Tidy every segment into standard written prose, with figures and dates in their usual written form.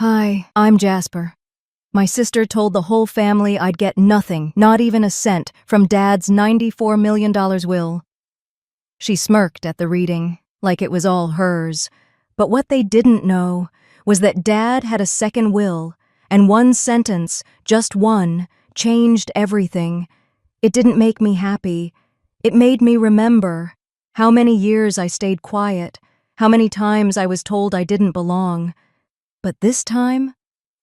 Hi, I'm Jasper. My sister told the whole family I'd get nothing, not even a cent, from Dad's $94 million will. She smirked at the reading, like it was all hers. But what they didn't know was that Dad had a second will, and one sentence, just one, changed everything. It didn't make me happy. It made me remember how many years I stayed quiet, how many times I was told I didn't belong. But this time,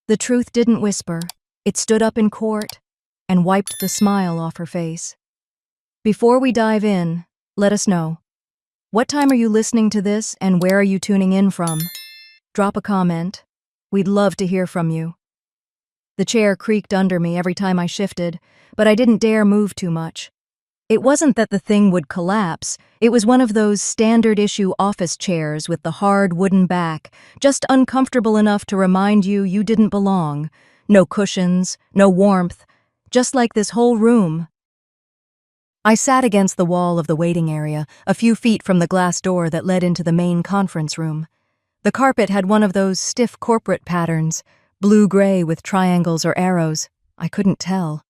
the truth didn't whisper. It stood up in court and wiped the smile off her face. Before we dive in, let us know. What time are you listening to this and where are you tuning in from? Drop a comment. We'd love to hear from you. The chair creaked under me every time I shifted, but I didn't dare move too much. It wasn't that the thing would collapse. It was one of those standard-issue office chairs with the hard wooden back, just uncomfortable enough to remind you didn't belong. No cushions, no warmth, just like this whole room. I sat against the wall of the waiting area, a few feet from the glass door that led into the main conference room. The carpet had one of those stiff corporate patterns, blue-gray with triangles or arrows. I couldn't tell.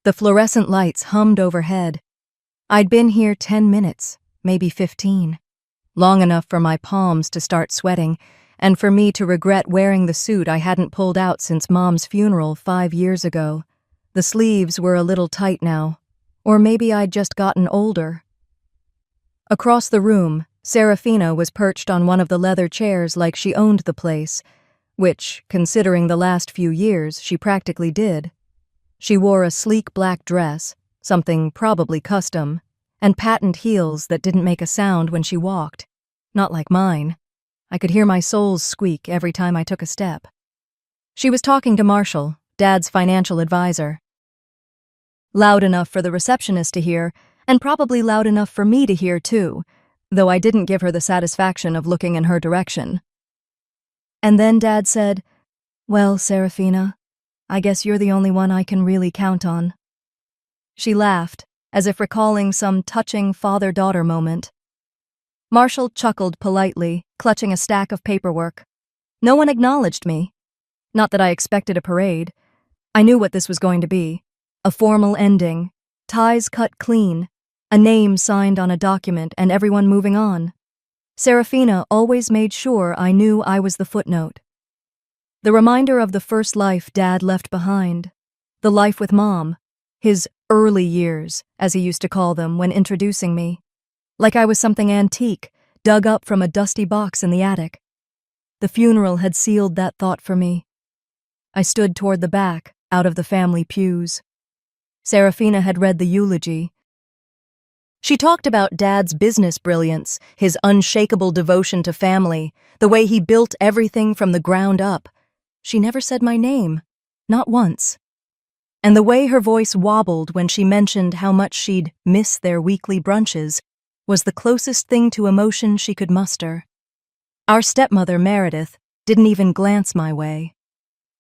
The fluorescent lights hummed overhead. I'd been here 10 minutes, maybe 15. Long enough for my palms to start sweating, and for me to regret wearing the suit I hadn't pulled out since Mom's funeral 5 years ago. The sleeves were a little tight now, or maybe I'd just gotten older. Across the room, Serafina was perched on one of the leather chairs like she owned the place, which, considering the last few years, she practically did. She wore a sleek black dress, something probably custom, and patent heels that didn't make a sound when she walked. Not like mine. I could hear my soles squeak every time I took a step. She was talking to Marshall, Dad's financial advisor. Loud enough for the receptionist to hear, and probably loud enough for me to hear too, though I didn't give her the satisfaction of looking in her direction. And then Dad said, "Well, Serafina, I guess you're the only one I can really count on." She laughed, as if recalling some touching father-daughter moment. Marshall chuckled politely, clutching a stack of paperwork. No one acknowledged me. Not that I expected a parade. I knew what this was going to be. A formal ending, ties cut clean, a name signed on a document, and everyone moving on. Serafina always made sure I knew I was the footnote. The reminder of the first life Dad left behind. The life with Mom. His early years, as he used to call them when introducing me. Like I was something antique, dug up from a dusty box in the attic. The funeral had sealed that thought for me. I stood toward the back, out of the family pews. Serafina had read the eulogy. She talked about Dad's business brilliance, his unshakable devotion to family, the way he built everything from the ground up. She never said my name, not once. And the way her voice wobbled when she mentioned how much she'd miss their weekly brunches was the closest thing to emotion she could muster. Our stepmother, Meredith, didn't even glance my way.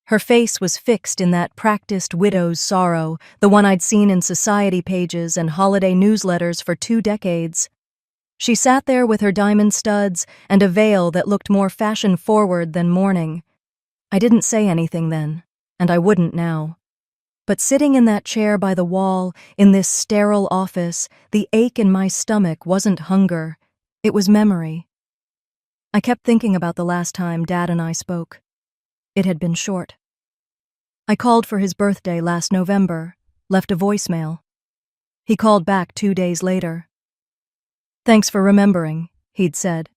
Her face was fixed in that practiced widow's sorrow, the one I'd seen in society pages and holiday newsletters for 2 decades. She sat there with her diamond studs and a veil that looked more fashion-forward than mourning. I didn't say anything then, and I wouldn't now. But sitting in that chair by the wall, in this sterile office, the ache in my stomach wasn't hunger. It was memory. I kept thinking about the last time Dad and I spoke. It had been short. I called for his birthday last November, left a voicemail. He called back 2 days later. "Thanks for remembering," he'd said.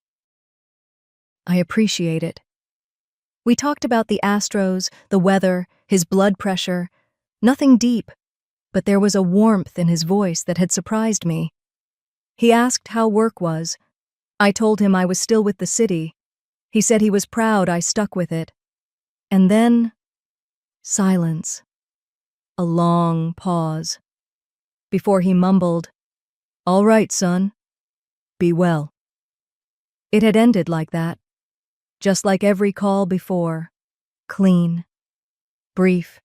"I appreciate it." We talked about the Astros, the weather, his blood pressure. Nothing deep, but there was a warmth in his voice that had surprised me. He asked how work was. I told him I was still with the city. He said he was proud I stuck with it. And then, silence. A long pause. Before he mumbled, "All right, son. Be well." It had ended like that, just like every call before. Clean. Brief.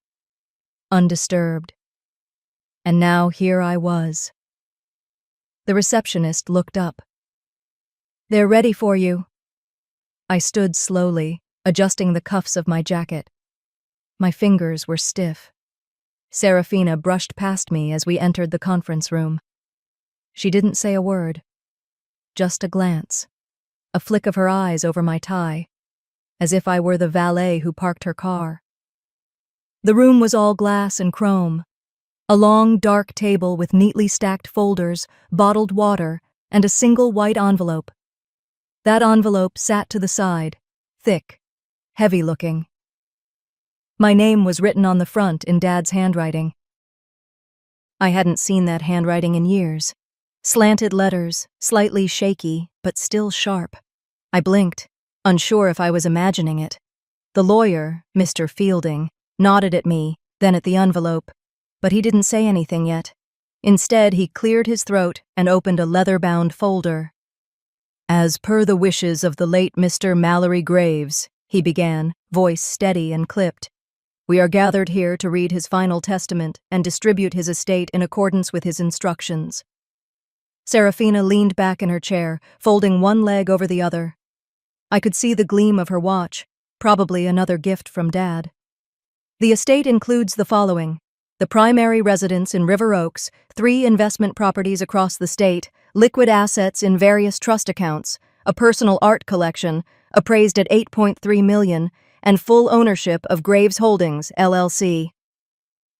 Undisturbed. And now here I was. The receptionist looked up. "They're ready for you." I stood slowly, adjusting the cuffs of my jacket. My fingers were stiff. Serafina brushed past me as we entered the conference room. She didn't say a word, just a glance, a flick of her eyes over my tie, as if I were the valet who parked her car. The room was all glass and chrome, a long, dark table with neatly stacked folders, bottled water, and a single white envelope. That envelope sat to the side, thick, heavy-looking. My name was written on the front in Dad's handwriting. I hadn't seen that handwriting in years. Slanted letters, slightly shaky, but still sharp. I blinked, unsure if I was imagining it. The lawyer, Mr. Fielding, nodded at me, then at the envelope, but he didn't say anything yet. Instead, he cleared his throat and opened a leather-bound folder. "As per the wishes of the late Mr. Mallory Graves," he began, voice steady and clipped, "we are gathered here to read his final testament and distribute his estate in accordance with his instructions." Serafina leaned back in her chair, folding one leg over the other. I could see the gleam of her watch, probably another gift from Dad. The estate includes the following: the primary residence in River Oaks, 3 investment properties across the state, liquid assets in various trust accounts, a personal art collection, appraised at $8.3 million, and full ownership of Graves Holdings, LLC.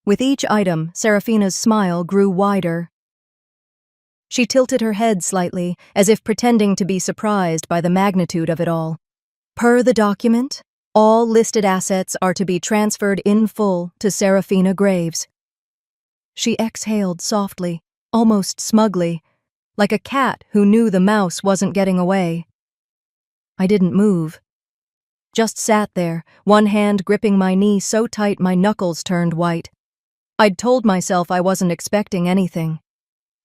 With each item, Serafina's smile grew wider. She tilted her head slightly, as if pretending to be surprised by the magnitude of it all. Per the document, all listed assets are to be transferred in full to Serafina Graves. She exhaled softly, almost smugly, like a cat who knew the mouse wasn't getting away. I didn't move. Just sat there, one hand gripping my knee so tight my knuckles turned white. I'd told myself I wasn't expecting anything,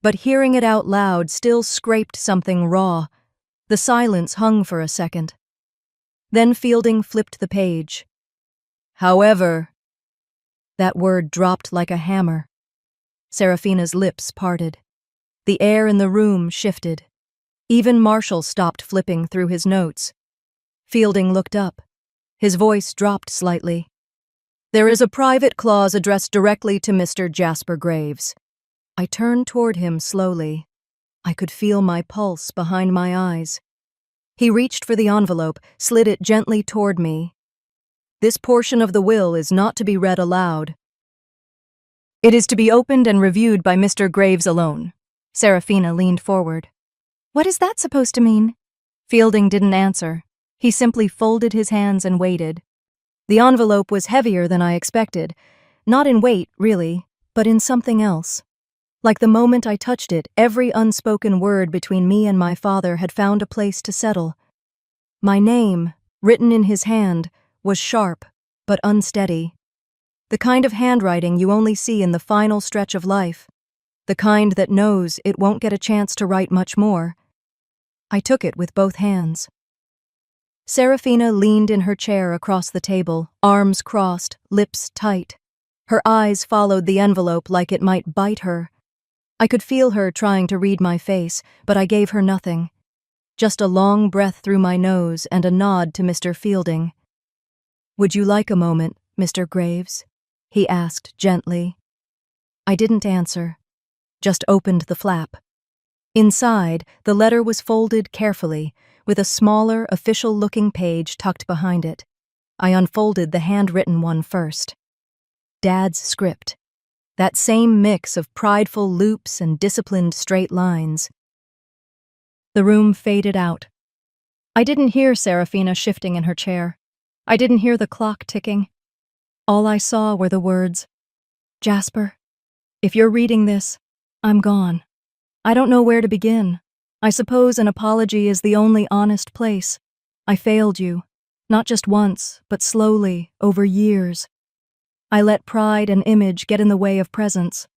but hearing it out loud still scraped something raw. The silence hung for a second. Then Fielding flipped the page. "However," that word dropped like a hammer. Serafina's lips parted. The air in the room shifted. Even Marshall stopped flipping through his notes. Fielding looked up. His voice dropped slightly. "There is a private clause addressed directly to Mr. Jasper Graves." I turned toward him slowly. I could feel my pulse behind my eyes. He reached for the envelope, slid it gently toward me. "This portion of the will is not to be read aloud. It is to be opened and reviewed by Mr. Graves alone." Serafina leaned forward. "What is that supposed to mean?" Fielding didn't answer. He simply folded his hands and waited. The envelope was heavier than I expected. Not in weight, really, but in something else. Like the moment I touched it, every unspoken word between me and my father had found a place to settle. My name, written in his hand, was sharp, but unsteady. The kind of handwriting you only see in the final stretch of life. The kind that knows it won't get a chance to write much more. I took it with both hands. Serafina leaned in her chair across the table, arms crossed, lips tight. Her eyes followed the envelope like it might bite her. I could feel her trying to read my face, but I gave her nothing. Just a long breath through my nose and a nod to Mr. Fielding. "Would you like a moment, Mr. Graves?" he asked gently. I didn't answer, just opened the flap. Inside, the letter was folded carefully, with a smaller, official-looking page tucked behind it. I unfolded the handwritten one first. Dad's script. That same mix of prideful loops and disciplined straight lines. The room faded out. I didn't hear Serafina shifting in her chair. I didn't hear the clock ticking. All I saw were the words, "Jasper, if you're reading this, I'm gone. I don't know where to begin. I suppose an apology is the only honest place. I failed you, not just once, but slowly, over years. I let pride and image get in the way of presence.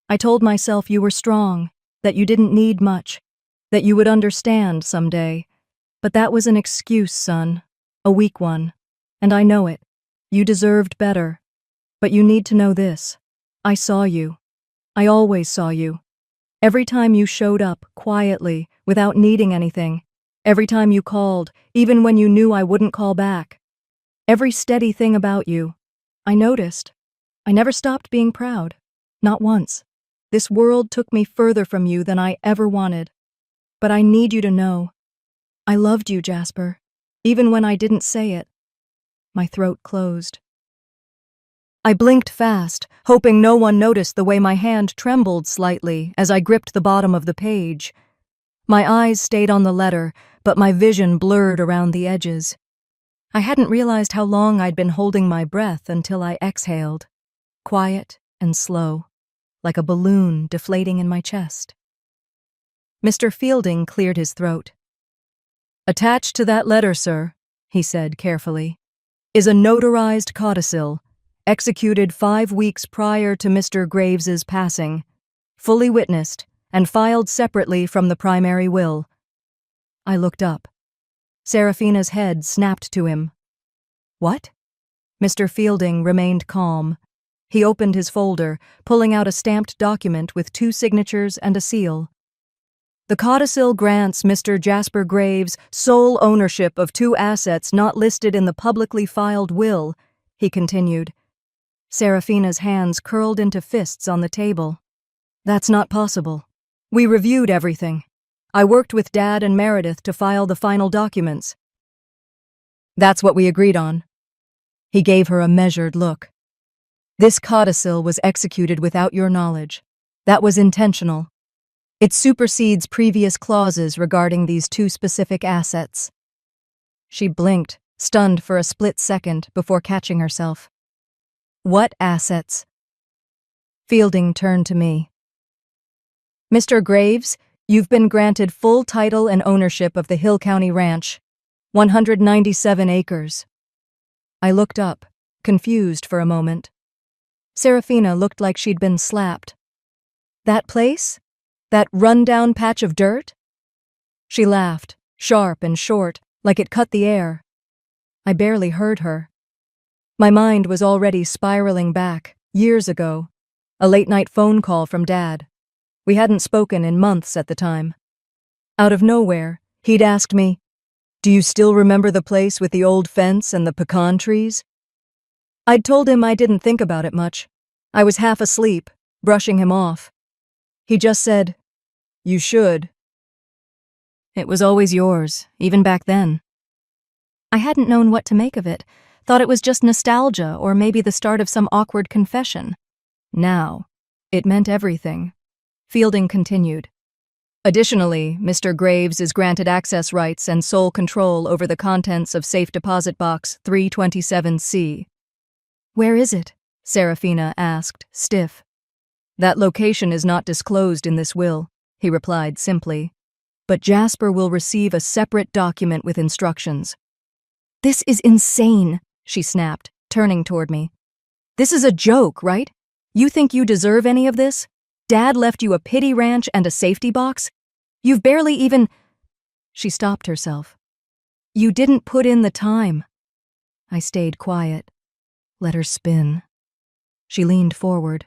I told myself you were strong, that you didn't need much, that you would understand someday. But that was an excuse, son, a weak one. And I know it. You deserved better. But you need to know this. I saw you. I always saw you. Every time you showed up, quietly, without needing anything. Every time you called, even when you knew I wouldn't call back. Every steady thing about you. I noticed. I never stopped being proud. Not once. This world took me further from you than I ever wanted. But I need you to know. I loved you, Jasper. Even when I didn't say it. My throat closed. I blinked fast, hoping no one noticed the way my hand trembled slightly as I gripped the bottom of the page. My eyes stayed on the letter, but my vision blurred around the edges. I hadn't realized how long I'd been holding my breath until I exhaled, quiet and slow, like a balloon deflating in my chest. Mr. Fielding cleared his throat. "Attached to that letter, sir," he said carefully, "is a notarized codicil, executed 5 weeks prior to Mr. Graves's passing, fully witnessed, and filed separately from the primary will." I looked up. Seraphina's head snapped to him. "What?" Mr. Fielding remained calm. He opened his folder, pulling out a stamped document with 2 signatures and a seal. "The codicil grants Mr. Jasper Graves sole ownership of 2 assets not listed in the publicly filed will," he continued. Seraphina's hands curled into fists on the table. "That's not possible. We reviewed everything. I worked with Dad and Meredith to file the final documents." "That's what we agreed on." He gave her a measured look. "This codicil was executed without your knowledge. That was intentional. It supersedes previous clauses regarding these 2 specific assets." She blinked, stunned for a split second before catching herself. "What assets?" Fielding turned to me. "Mr. Graves, you've been granted full title and ownership of the Hill County Ranch, 197 acres. I looked up, confused for a moment. Seraphina looked like she'd been slapped. "That place? That run-down patch of dirt?" She laughed, sharp and short, like it cut the air. I barely heard her. My mind was already spiraling back, years ago. A late-night phone call from Dad. We hadn't spoken in months at the time. Out of nowhere, he'd asked me, "Do you still remember the place with the old fence and the pecan trees?" I'd told him I didn't think about it much. I was half asleep, brushing him off. He just said, "You should." It was always yours, even back then. I hadn't known what to make of it, thought it was just nostalgia or maybe the start of some awkward confession. Now, it meant everything. Fielding continued. "Additionally, Mr. Graves is granted access rights and sole control over the contents of Safe Deposit Box 327C. "Where is it?" Seraphina asked, stiff. "That location is not disclosed in this will," he replied simply. "But Jasper will receive a separate document with instructions." "This is insane," she snapped, turning toward me. "This is a joke, right? You think you deserve any of this? Dad left you a pity ranch and a safety box? You've barely even—" She stopped herself. "You didn't put in the time." I stayed quiet. Let her spin. She leaned forward.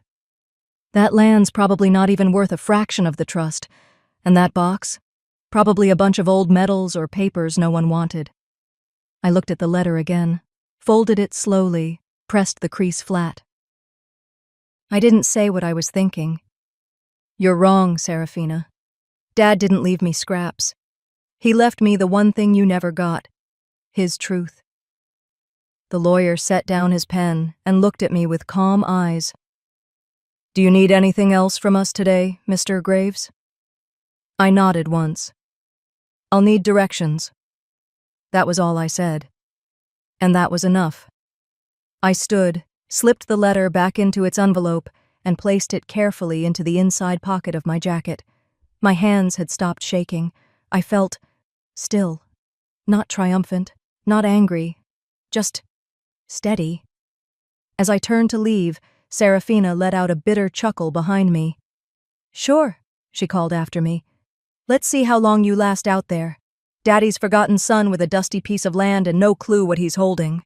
"That land's probably not even worth a fraction of the trust. And that box? Probably a bunch of old medals or papers no one wanted." I looked at the letter again, folded it slowly, pressed the crease flat. I didn't say what I was thinking. "You're wrong, Seraphina. Dad didn't leave me scraps. He left me the one thing you never got, his truth." The lawyer set down his pen and looked at me with calm eyes. "Do you need anything else from us today, Mr. Graves?" I nodded once. "I'll need directions." That was all I said. And that was enough. I stood, slipped the letter back into its envelope, and placed it carefully into the inside pocket of my jacket. My hands had stopped shaking. I felt still. Not triumphant, not angry, just steady. As I turned to leave, Seraphina let out a bitter chuckle behind me. "Sure," she called after me. "Let's see how long you last out there. Daddy's forgotten son with a dusty piece of land and no clue what he's holding."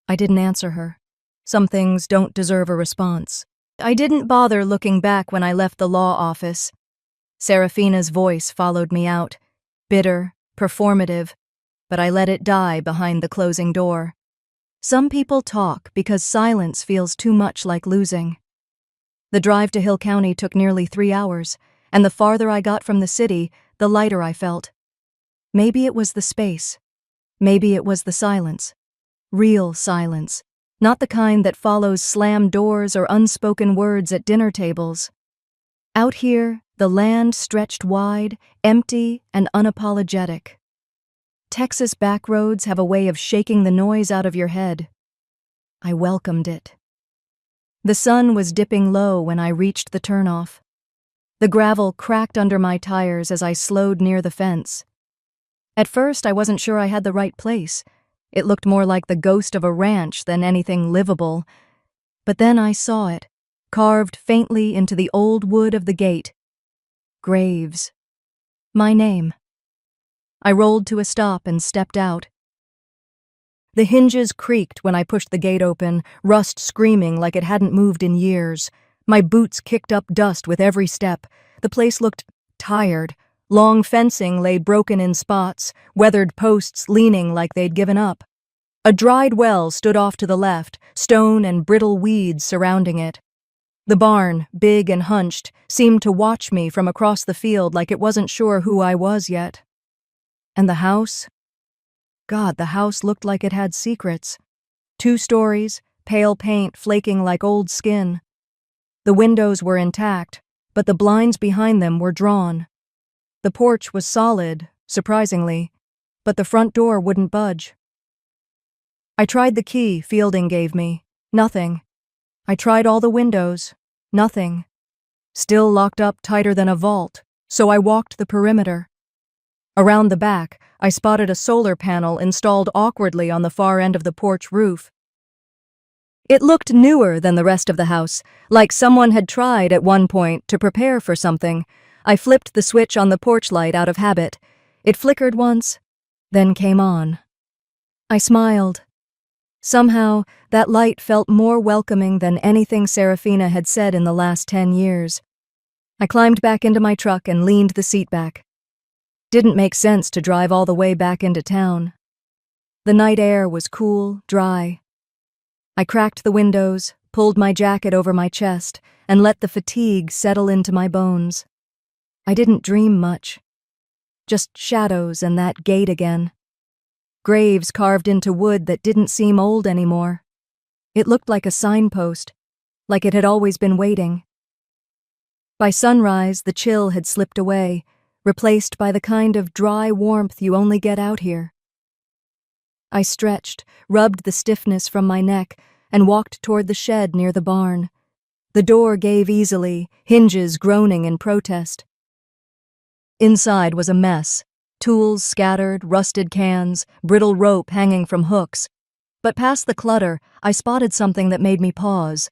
I didn't answer her. Some things don't deserve a response. I didn't bother looking back when I left the law office. Seraphina's voice followed me out, bitter, performative, but I let it die behind the closing door. Some people talk because silence feels too much like losing. The drive to Hill County took nearly 3 hours, and the farther I got from the city, the lighter I felt. Maybe it was the space. Maybe it was the silence. Real silence. Not the kind that follows slammed doors or unspoken words at dinner tables. Out here, the land stretched wide, empty, and unapologetic. Texas backroads have a way of shaking the noise out of your head. I welcomed it. The sun was dipping low when I reached the turnoff. The gravel cracked under my tires as I slowed near the fence. At first, I wasn't sure I had the right place. It looked more like the ghost of a ranch than anything livable. But then I saw it, carved faintly into the old wood of the gate. Graves. My name. I rolled to a stop and stepped out. The hinges creaked when I pushed the gate open, rust screaming like it hadn't moved in years. My boots kicked up dust with every step. The place looked tired. Long fencing lay broken in spots, weathered posts leaning like they'd given up. A dried well stood off to the left, stone and brittle weeds surrounding it. The barn, big and hunched, seemed to watch me from across the field like it wasn't sure who I was yet. And the house? God, the house looked like it had secrets. 2 stories, pale paint flaking like old skin. The windows were intact, but the blinds behind them were drawn. The porch was solid, surprisingly, but the front door wouldn't budge. I tried the key Fielding gave me. Nothing. I tried all the windows. Nothing. Still locked up tighter than a vault, so I walked the perimeter. Around the back, I spotted a solar panel installed awkwardly on the far end of the porch roof. It looked newer than the rest of the house, like someone had tried at one point to prepare for something. I flipped the switch on the porch light out of habit. It flickered once, then came on. I smiled. Somehow, that light felt more welcoming than anything Serafina had said in the last 10 years. I climbed back into my truck and leaned the seat back. Didn't make sense to drive all the way back into town. The night air was cool, dry. I cracked the windows, pulled my jacket over my chest, and let the fatigue settle into my bones. I didn't dream much. Just shadows and that gate again. Graves carved into wood that didn't seem old anymore. It looked like a signpost, like it had always been waiting. By sunrise, the chill had slipped away, replaced by the kind of dry warmth you only get out here. I stretched, rubbed the stiffness from my neck, and walked toward the shed near the barn. The door gave easily, hinges groaning in protest. Inside was a mess. Tools scattered, rusted cans, brittle rope hanging from hooks. But past the clutter, I spotted something that made me pause.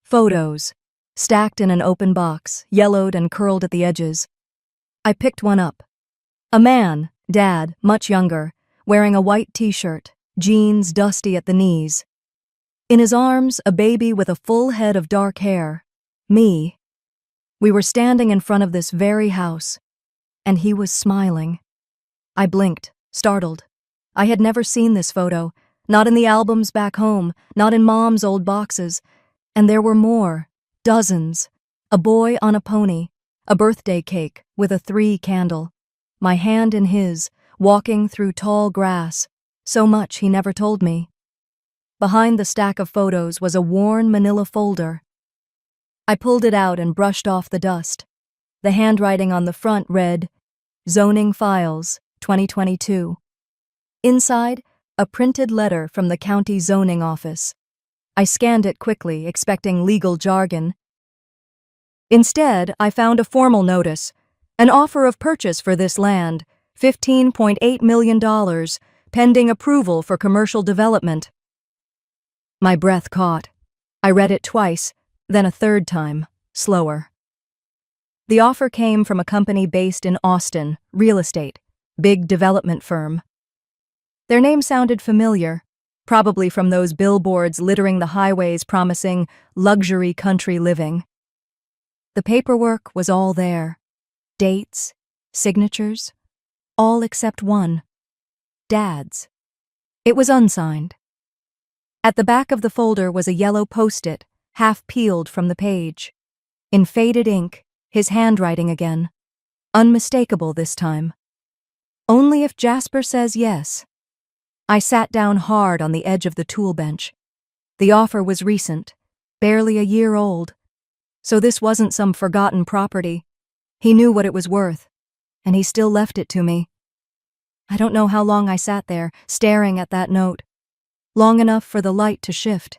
Photos, stacked in an open box, yellowed and curled at the edges. I picked one up. A man, Dad, much younger, wearing a white t-shirt, jeans dusty at the knees. In his arms, a baby with a full head of dark hair. Me. We were standing in front of this very house, and he was smiling. I blinked, startled. I had never seen this photo, not in the albums back home, not in Mom's old boxes. And there were more, dozens. A boy on a pony, a birthday cake with a 3 candle, my hand in his, walking through tall grass, so much he never told me. Behind the stack of photos was a worn manila folder. I pulled it out and brushed off the dust. The handwriting on the front read, Zoning Files, 2022. Inside, a printed letter from the county zoning office. I scanned it quickly, expecting legal jargon. Instead, I found a formal notice, an offer of purchase for this land, $15.8 million, pending approval for commercial development. My breath caught. I read it twice, then a third time, slower. The offer came from a company based in Austin, real estate, big development firm. Their name sounded familiar, probably from those billboards littering the highways promising luxury country living. The paperwork was all there. Dates, signatures, all except one. Dad's. It was unsigned. At the back of the folder was a yellow post-it, half peeled from the page. In faded ink, his handwriting again. Unmistakable this time. Only if Jasper says yes. I sat down hard on the edge of the tool bench. The offer was recent, barely a year old. So this wasn't some forgotten property. He knew what it was worth, and he still left it to me. I don't know how long I sat there, staring at that note. Long enough for the light to shift.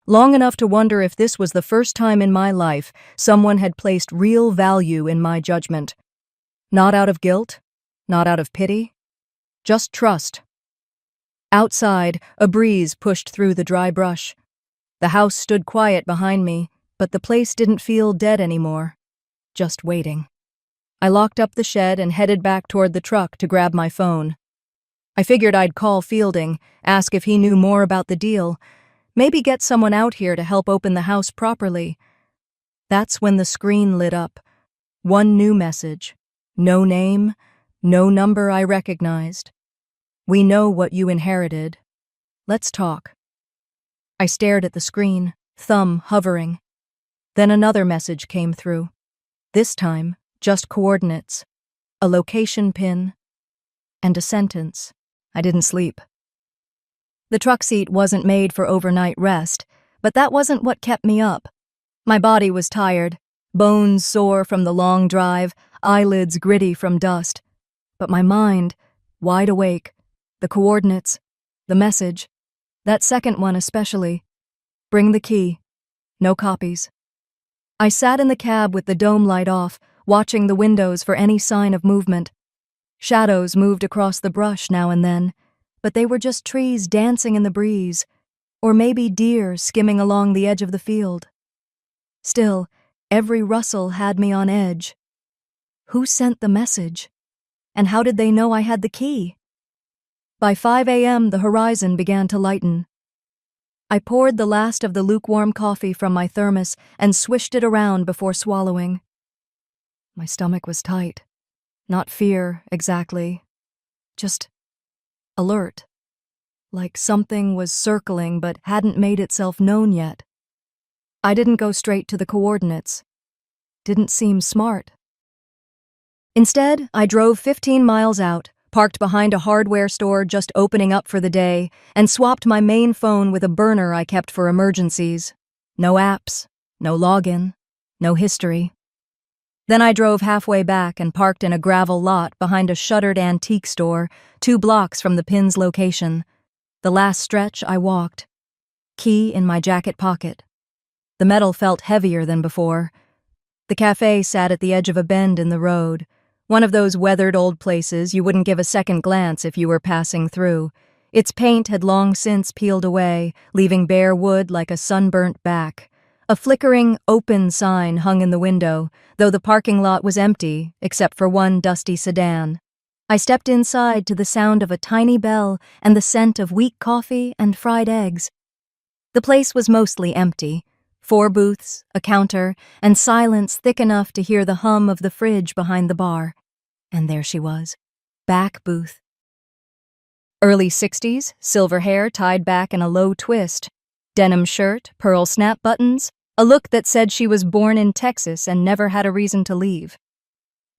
Long enough to wonder if this was the first time in my life someone had placed real value in my judgment. Not out of guilt, not out of pity, just trust. Outside, a breeze pushed through the dry brush. The house stood quiet behind me, but the place didn't feel dead anymore. Just waiting. I locked up the shed and headed back toward the truck to grab my phone. I figured I'd call Fielding, ask if he knew more about the deal, maybe get someone out here to help open the house properly. That's when the screen lit up. One new message. No name, no number I recognized. We know what you inherited. Let's talk. I stared at the screen, thumb hovering. Then another message came through. This time, just coordinates, a location pin, and a sentence. I didn't sleep. The truck seat wasn't made for overnight rest, but that wasn't what kept me up. My body was tired, bones sore from the long drive, eyelids gritty from dust. But my mind, wide awake, the coordinates, the message, that second one especially. Bring the key. No copies. I sat in the cab with the dome light off, watching the windows for any sign of movement. Shadows moved across the brush now and then, but they were just trees dancing in the breeze, or maybe deer skimming along the edge of the field. Still, every rustle had me on edge. Who sent the message? And how did they know I had the key? By 5 a.m., the horizon began to lighten. I poured the last of the lukewarm coffee from my thermos and swished it around before swallowing. My stomach was tight. Not fear, exactly. Just alert. Like something was circling but hadn't made itself known yet. I didn't go straight to the coordinates. Didn't seem smart. Instead, I drove 15 miles out, parked behind a hardware store just opening up for the day, and swapped my main phone with a burner I kept for emergencies. No apps, no login, no history. Then I drove halfway back and parked in a gravel lot behind a shuttered antique store, 2 blocks from the pin's location. The last stretch I walked. Key in my jacket pocket. The metal felt heavier than before. The cafe sat at the edge of a bend in the road, one of those weathered old places you wouldn't give a second glance if you were passing through. Its paint had long since peeled away, leaving bare wood like a sunburnt back. A flickering, open sign hung in the window, though the parking lot was empty, except for one dusty sedan. I stepped inside to the sound of a tiny bell and the scent of weak coffee and fried eggs. The place was mostly empty. 4 booths, a counter, and silence thick enough to hear the hum of the fridge behind the bar. And there she was. Back booth. Early 60s, silver hair tied back in a low twist. Denim shirt, pearl snap buttons, a look that said she was born in Texas and never had a reason to leave.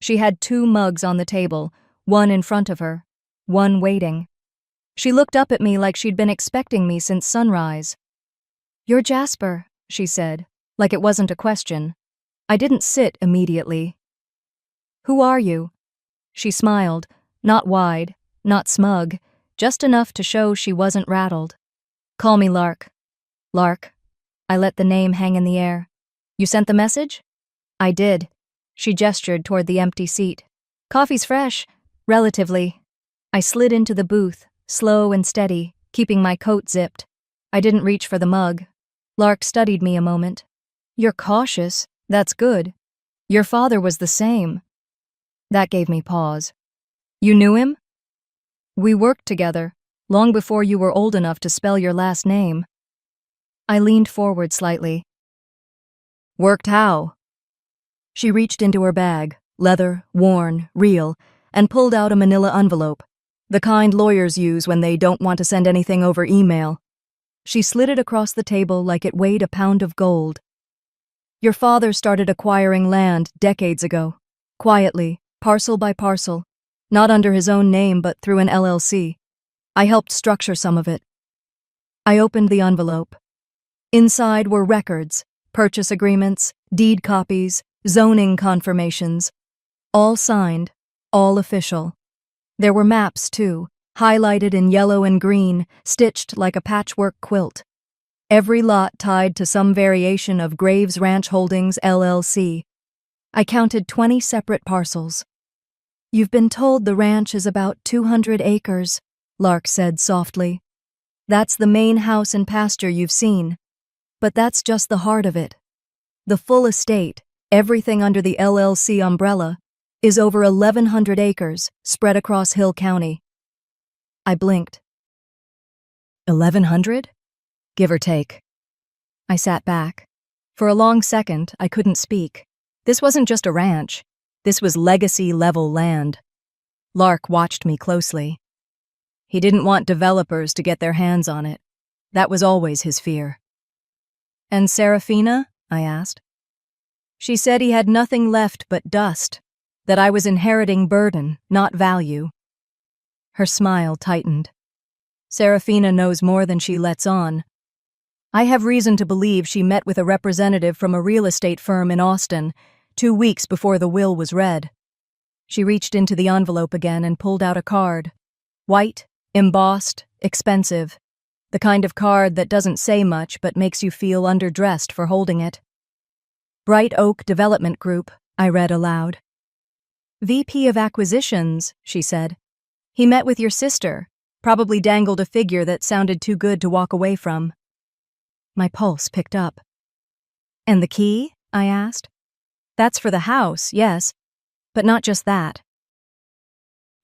She had 2 mugs on the table, one in front of her, one waiting. She looked up at me like she'd been expecting me since sunrise. "You're Jasper," she said, like it wasn't a question. I didn't sit immediately. "Who are you?" She smiled, not wide, not smug, just enough to show she wasn't rattled. "Call me Lark." "Lark." I let the name hang in the air. "You sent the message?" "I did." She gestured toward the empty seat. "Coffee's fresh." "Relatively." I slid into the booth, slow and steady, keeping my coat zipped. I didn't reach for the mug. Lark studied me a moment. "You're cautious. That's good. Your father was the same." That gave me pause. "You knew him?" "We worked together, long before you were old enough to spell your last name." I leaned forward slightly. "Worked how?" She reached into her bag, leather, worn, real, and pulled out a manila envelope, the kind lawyers use when they don't want to send anything over email. She slid it across the table like it weighed a pound of gold. Your father started acquiring land decades ago, quietly, parcel by parcel, not under his own name but through an LLC. I helped structure some of it. I opened the envelope. Inside were records, purchase agreements, deed copies, zoning confirmations. All signed, all official. There were maps, too, highlighted in yellow and green, stitched like a patchwork quilt. Every lot tied to some variation of Graves Ranch Holdings, LLC. I counted 20 separate parcels. You've been told the ranch is about 200 acres, Lark said softly. That's the main house and pasture you've seen. But that's just the heart of it. The full estate, everything under the LLC umbrella, is over 1,100 acres spread across Hill County. I blinked. 1,100? Give or take. I sat back. For a long second, I couldn't speak. This wasn't just a ranch. This was legacy-level land. Lark watched me closely. He didn't want developers to get their hands on it. That was always his fear. And Serafina? I asked. She said he had nothing left but dust, that I was inheriting burden, not value. Her smile tightened. Serafina knows more than she lets on. I have reason to believe she met with a representative from a real estate firm in Austin 2 weeks before the will was read. She reached into the envelope again and pulled out a card. White, embossed, expensive. The kind of card that doesn't say much but makes you feel underdressed for holding it. Bright Oak Development Group, I read aloud. VP of Acquisitions, she said. He met with your sister, probably dangled a figure that sounded too good to walk away from. My pulse picked up. And the key? I asked. That's for the house, yes, but not just that.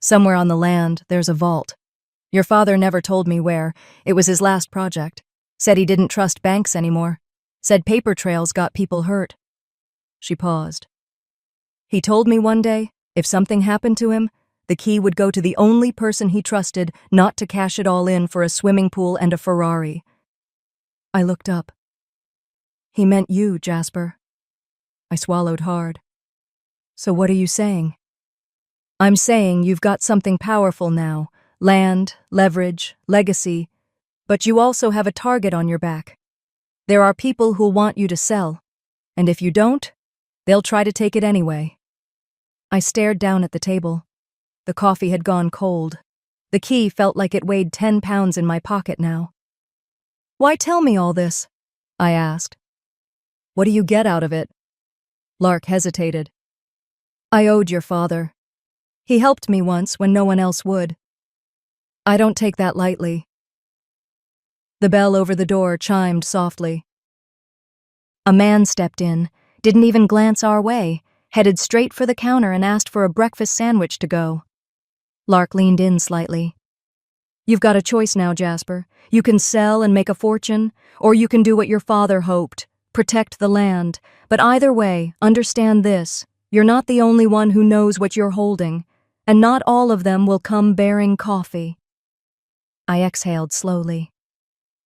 Somewhere on the land, there's a vault. Your father never told me where. It was his last project. Said he didn't trust banks anymore. Said paper trails got people hurt. She paused. He told me one day, if something happened to him, the key would go to the only person he trusted not to cash it all in for a swimming pool and a Ferrari. I looked up. He meant you, Jasper. I swallowed hard. So what are you saying? I'm saying you've got something powerful now. Land, leverage, legacy. But you also have a target on your back. There are people who'll want you to sell. And if you don't, they'll try to take it anyway. I stared down at the table. The coffee had gone cold. The key felt like it weighed 10 pounds in my pocket now. Why tell me all this? I asked. What do you get out of it? Lark hesitated. I owed your father. He helped me once when no one else would. I don't take that lightly. The bell over the door chimed softly. A man stepped in, didn't even glance our way, headed straight for the counter and asked for a breakfast sandwich to go. Lark leaned in slightly. You've got a choice now, Jasper. You can sell and make a fortune, or you can do what your father hoped, protect the land. But either way, understand this. You're not the only one who knows what you're holding, and not all of them will come bearing coffee. I exhaled slowly.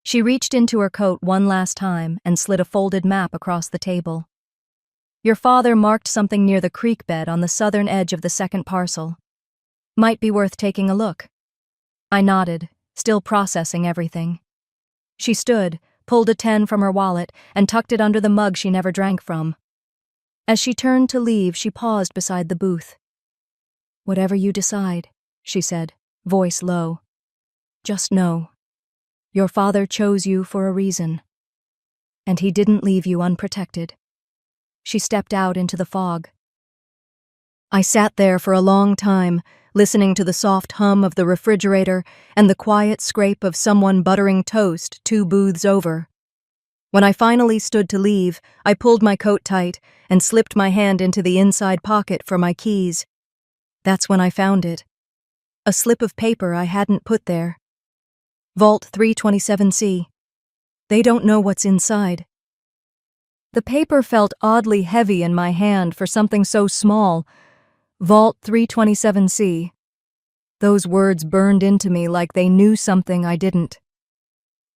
She reached into her coat one last time and slid a folded map across the table. Your father marked something near the creek bed on the southern edge of the second parcel. Might be worth taking a look. I nodded, still processing everything. She stood, pulled a 10 from her wallet, and tucked it under the mug she never drank from. As she turned to leave, she paused beside the booth. Whatever you decide, she said, voice low. Just know, your father chose you for a reason. And he didn't leave you unprotected. She stepped out into the fog. I sat there for a long time, listening to the soft hum of the refrigerator and the quiet scrape of someone buttering toast 2 booths over. When I finally stood to leave, I pulled my coat tight and slipped my hand into the inside pocket for my keys. That's when I found it. A slip of paper I hadn't put there. Vault 327C. They don't know what's inside. The paper felt oddly heavy in my hand for something so small. Vault 327C. Those words burned into me like they knew something I didn't.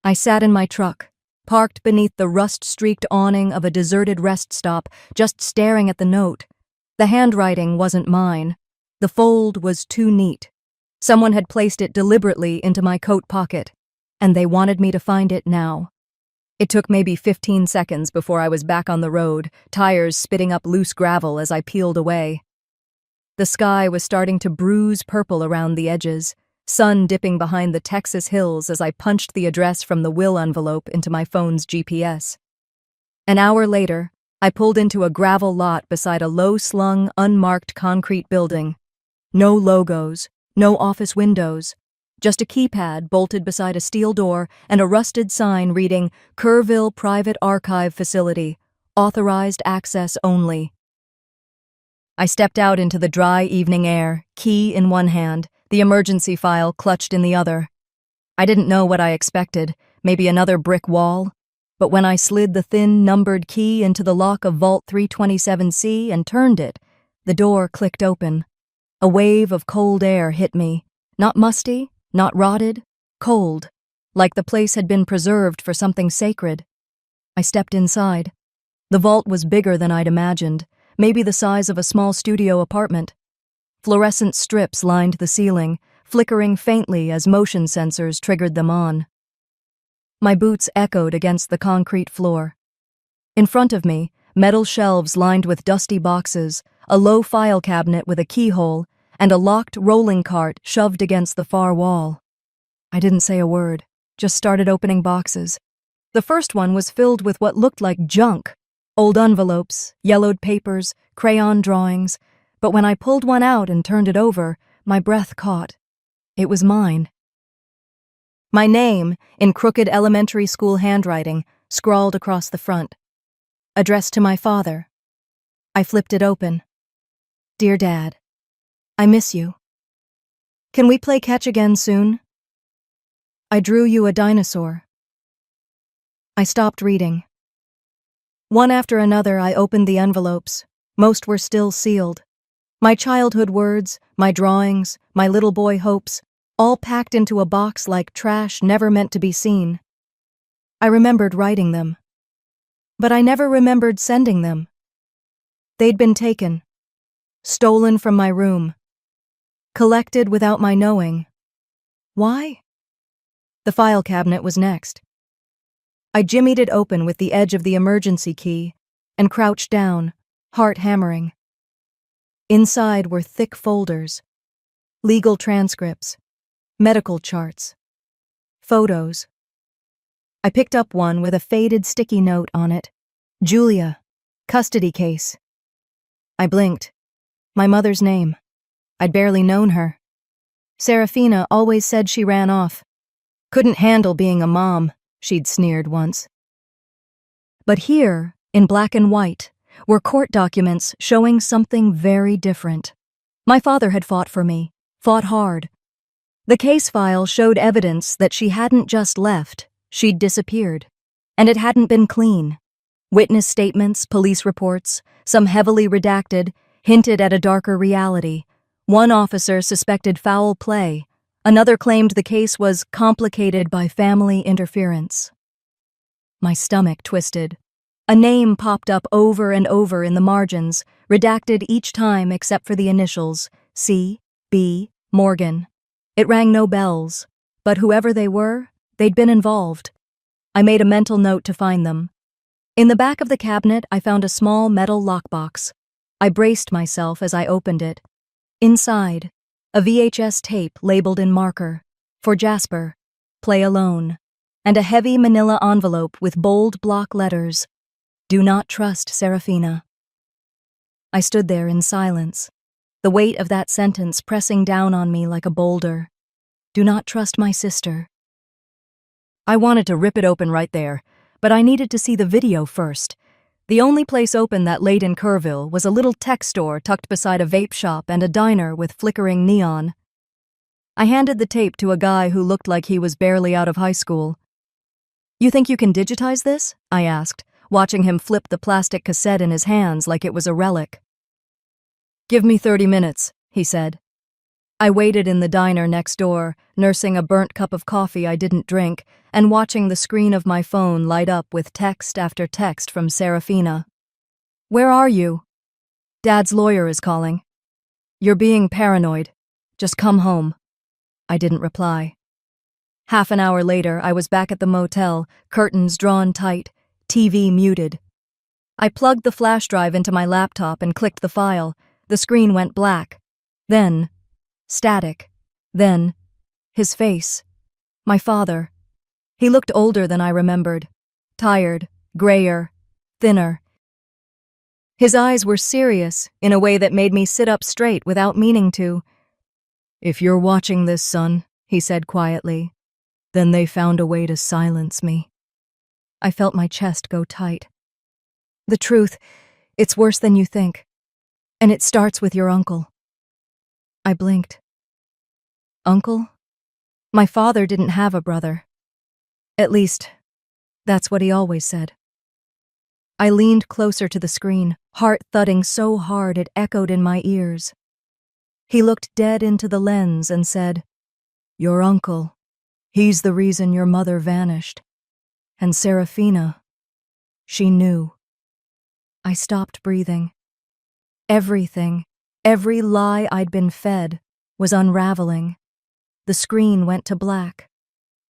I sat in my truck, parked beneath the rust-streaked awning of a deserted rest stop, just staring at the note. The handwriting wasn't mine. The fold was too neat. Someone had placed it deliberately into my coat pocket, and they wanted me to find it now. It took maybe 15 seconds before I was back on the road, tires spitting up loose gravel as I peeled away. The sky was starting to bruise purple around the edges, sun dipping behind the Texas hills as I punched the address from the will envelope into my phone's GPS. An hour later, I pulled into a gravel lot beside a low-slung, unmarked concrete building. No logos, no office windows, just a keypad bolted beside a steel door and a rusted sign reading Kerrville Private Archive Facility, authorized access only. I stepped out into the dry evening air, key in one hand, the emergency file clutched in the other. I didn't know what I expected, maybe another brick wall, but when I slid the thin, numbered key into the lock of Vault 327C and turned it, the door clicked open. A wave of cold air hit me, not musty, not rotted, cold, like the place had been preserved for something sacred. I stepped inside. The vault was bigger than I'd imagined, maybe the size of a small studio apartment. Fluorescent strips lined the ceiling, flickering faintly as motion sensors triggered them on. My boots echoed against the concrete floor. In front of me, metal shelves lined with dusty boxes, a low file cabinet with a keyhole, and a locked rolling cart shoved against the far wall. I didn't say a word, just started opening boxes. The first one was filled with what looked like junk, old envelopes, yellowed papers, crayon drawings, but when I pulled one out and turned it over, my breath caught. It was mine. My name, in crooked elementary school handwriting, scrawled across the front. Addressed to my father. I flipped it open. Dear Dad, I miss you. Can we play catch again soon? I drew you a dinosaur. I stopped reading. One after another, I opened the envelopes. Most were still sealed. My childhood words, my drawings, my little boy hopes, all packed into a box like trash never meant to be seen. I remembered writing them. But I never remembered sending them. They'd been taken. Stolen from my room. Collected without my knowing. Why? The file cabinet was next. I jimmied it open with the edge of the emergency key and crouched down, heart hammering. Inside were thick folders, legal transcripts, medical charts, photos. I picked up one with a faded sticky note on it. Julia, custody case. I blinked. My mother's name. I'd barely known her. Serafina always said she ran off. Couldn't handle being a mom, she'd sneered once. But here, in black and white, were court documents showing something very different. My father had fought for me, fought hard. The case file showed evidence that she hadn't just left, she'd disappeared. And it hadn't been clean. Witness statements, police reports, some heavily redacted, hinted at a darker reality. One officer suspected foul play. Another claimed the case was complicated by family interference. My stomach twisted. A name popped up over and over in the margins, redacted each time except for the initials, C. B. Morgan. It rang no bells, but whoever they were, they'd been involved. I made a mental note to find them. In the back of the cabinet, I found a small metal lockbox. I braced myself as I opened it. Inside, a VHS tape labeled in marker, for Jasper, play alone, and a heavy manila envelope with bold block letters, do not trust Serafina. I stood there in silence, the weight of that sentence pressing down on me like a boulder. Do not trust my sister. I wanted to rip it open right there, but I needed to see the video first. The only place open that late in Kerrville was a little tech store tucked beside a vape shop and a diner with flickering neon. I handed the tape to a guy who looked like he was barely out of high school. You think you can digitize this? I asked, watching him flip the plastic cassette in his hands like it was a relic. Give me 30 minutes, he said. I waited in the diner next door, nursing a burnt cup of coffee I didn't drink, and watching the screen of my phone light up with text after text from Serafina. "Where are you? Dad's lawyer is calling. You're being paranoid. Just come home." I didn't reply. Half an hour later, I was back at the motel, curtains drawn tight, TV muted. I plugged the flash drive into my laptop and clicked the file. The screen went black. Then, static. Then, his face. My father. He looked older than I remembered. Tired, grayer, thinner. His eyes were serious, in a way that made me sit up straight without meaning to. "If you're watching this, son," he said quietly, "then they found a way to silence me." I felt my chest go tight. "The truth, it's worse than you think. And it starts with your uncle." I blinked. Uncle? My father didn't have a brother. At least, that's what he always said. I leaned closer to the screen, heart thudding so hard it echoed in my ears. He looked dead into the lens and said, "Your uncle. He's the reason your mother vanished. And Serafina, she knew." I stopped breathing. Everything, every lie I'd been fed, was unraveling. The screen went to black,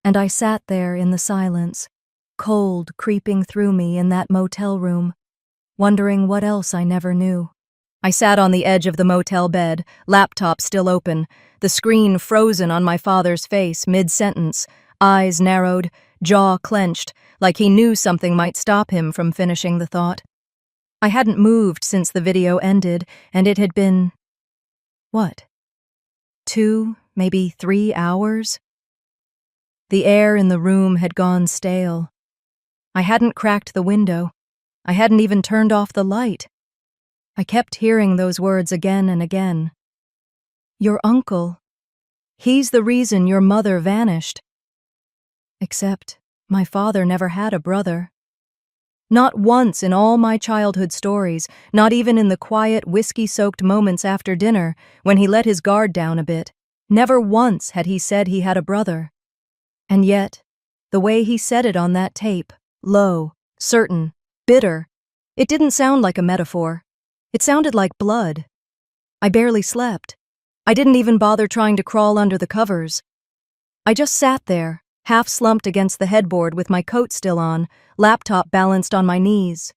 and I sat there in the silence, cold creeping through me in that motel room, wondering what else I never knew. I sat on the edge of the motel bed, laptop still open, the screen frozen on my father's face mid-sentence, eyes narrowed, jaw clenched, like he knew something might stop him from finishing the thought. I hadn't moved since the video ended, and it had been, what, 2, maybe 3 hours? The air in the room had gone stale. I hadn't cracked the window. I hadn't even turned off the light. I kept hearing those words again and again. Your uncle. He's the reason your mother vanished. Except my father never had a brother. Not once in all my childhood stories, not even in the quiet, whiskey-soaked moments after dinner, when he let his guard down a bit, never once had he said he had a brother. And yet, the way he said it on that tape, low, certain, bitter, it didn't sound like a metaphor. It sounded like blood. I barely slept. I didn't even bother trying to crawl under the covers. I just sat there, half slumped against the headboard with my coat still on, laptop balanced on my knees.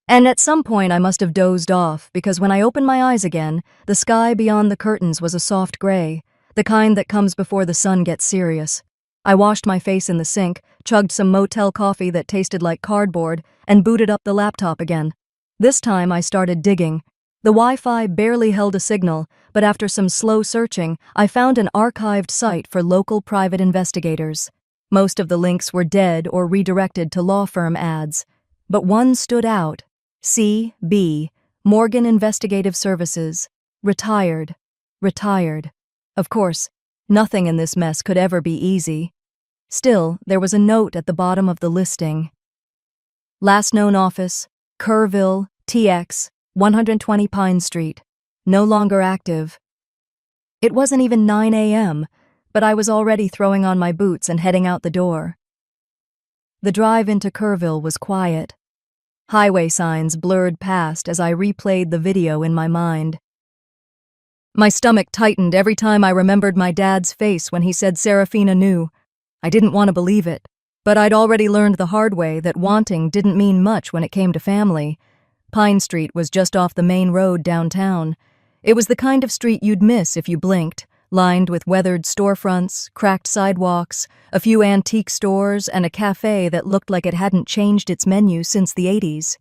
And at some point I must have dozed off, because when I opened my eyes again, the sky beyond the curtains was a soft gray, the kind that comes before the sun gets serious. I washed my face in the sink, chugged some motel coffee that tasted like cardboard, and booted up the laptop again. This time I started digging. The Wi-Fi barely held a signal, but after some slow searching, I found an archived site for local private investigators. Most of the links were dead or redirected to law firm ads. But one stood out. C.B. Morgan Investigative Services. Retired. Retired. Of course, nothing in this mess could ever be easy. Still, there was a note at the bottom of the listing. Last known office, Kerrville, TX, 120 Pine Street. No longer active. It wasn't even 9 a.m., but I was already throwing on my boots and heading out the door. The drive into Kerrville was quiet. Highway signs blurred past as I replayed the video in my mind. My stomach tightened every time I remembered my dad's face when he said Serafina knew. I didn't want to believe it, but I'd already learned the hard way that wanting didn't mean much when it came to family. Pine Street was just off the main road downtown. It was the kind of street you'd miss if you blinked, lined with weathered storefronts, cracked sidewalks, a few antique stores, and a cafe that looked like it hadn't changed its menu since the 80s.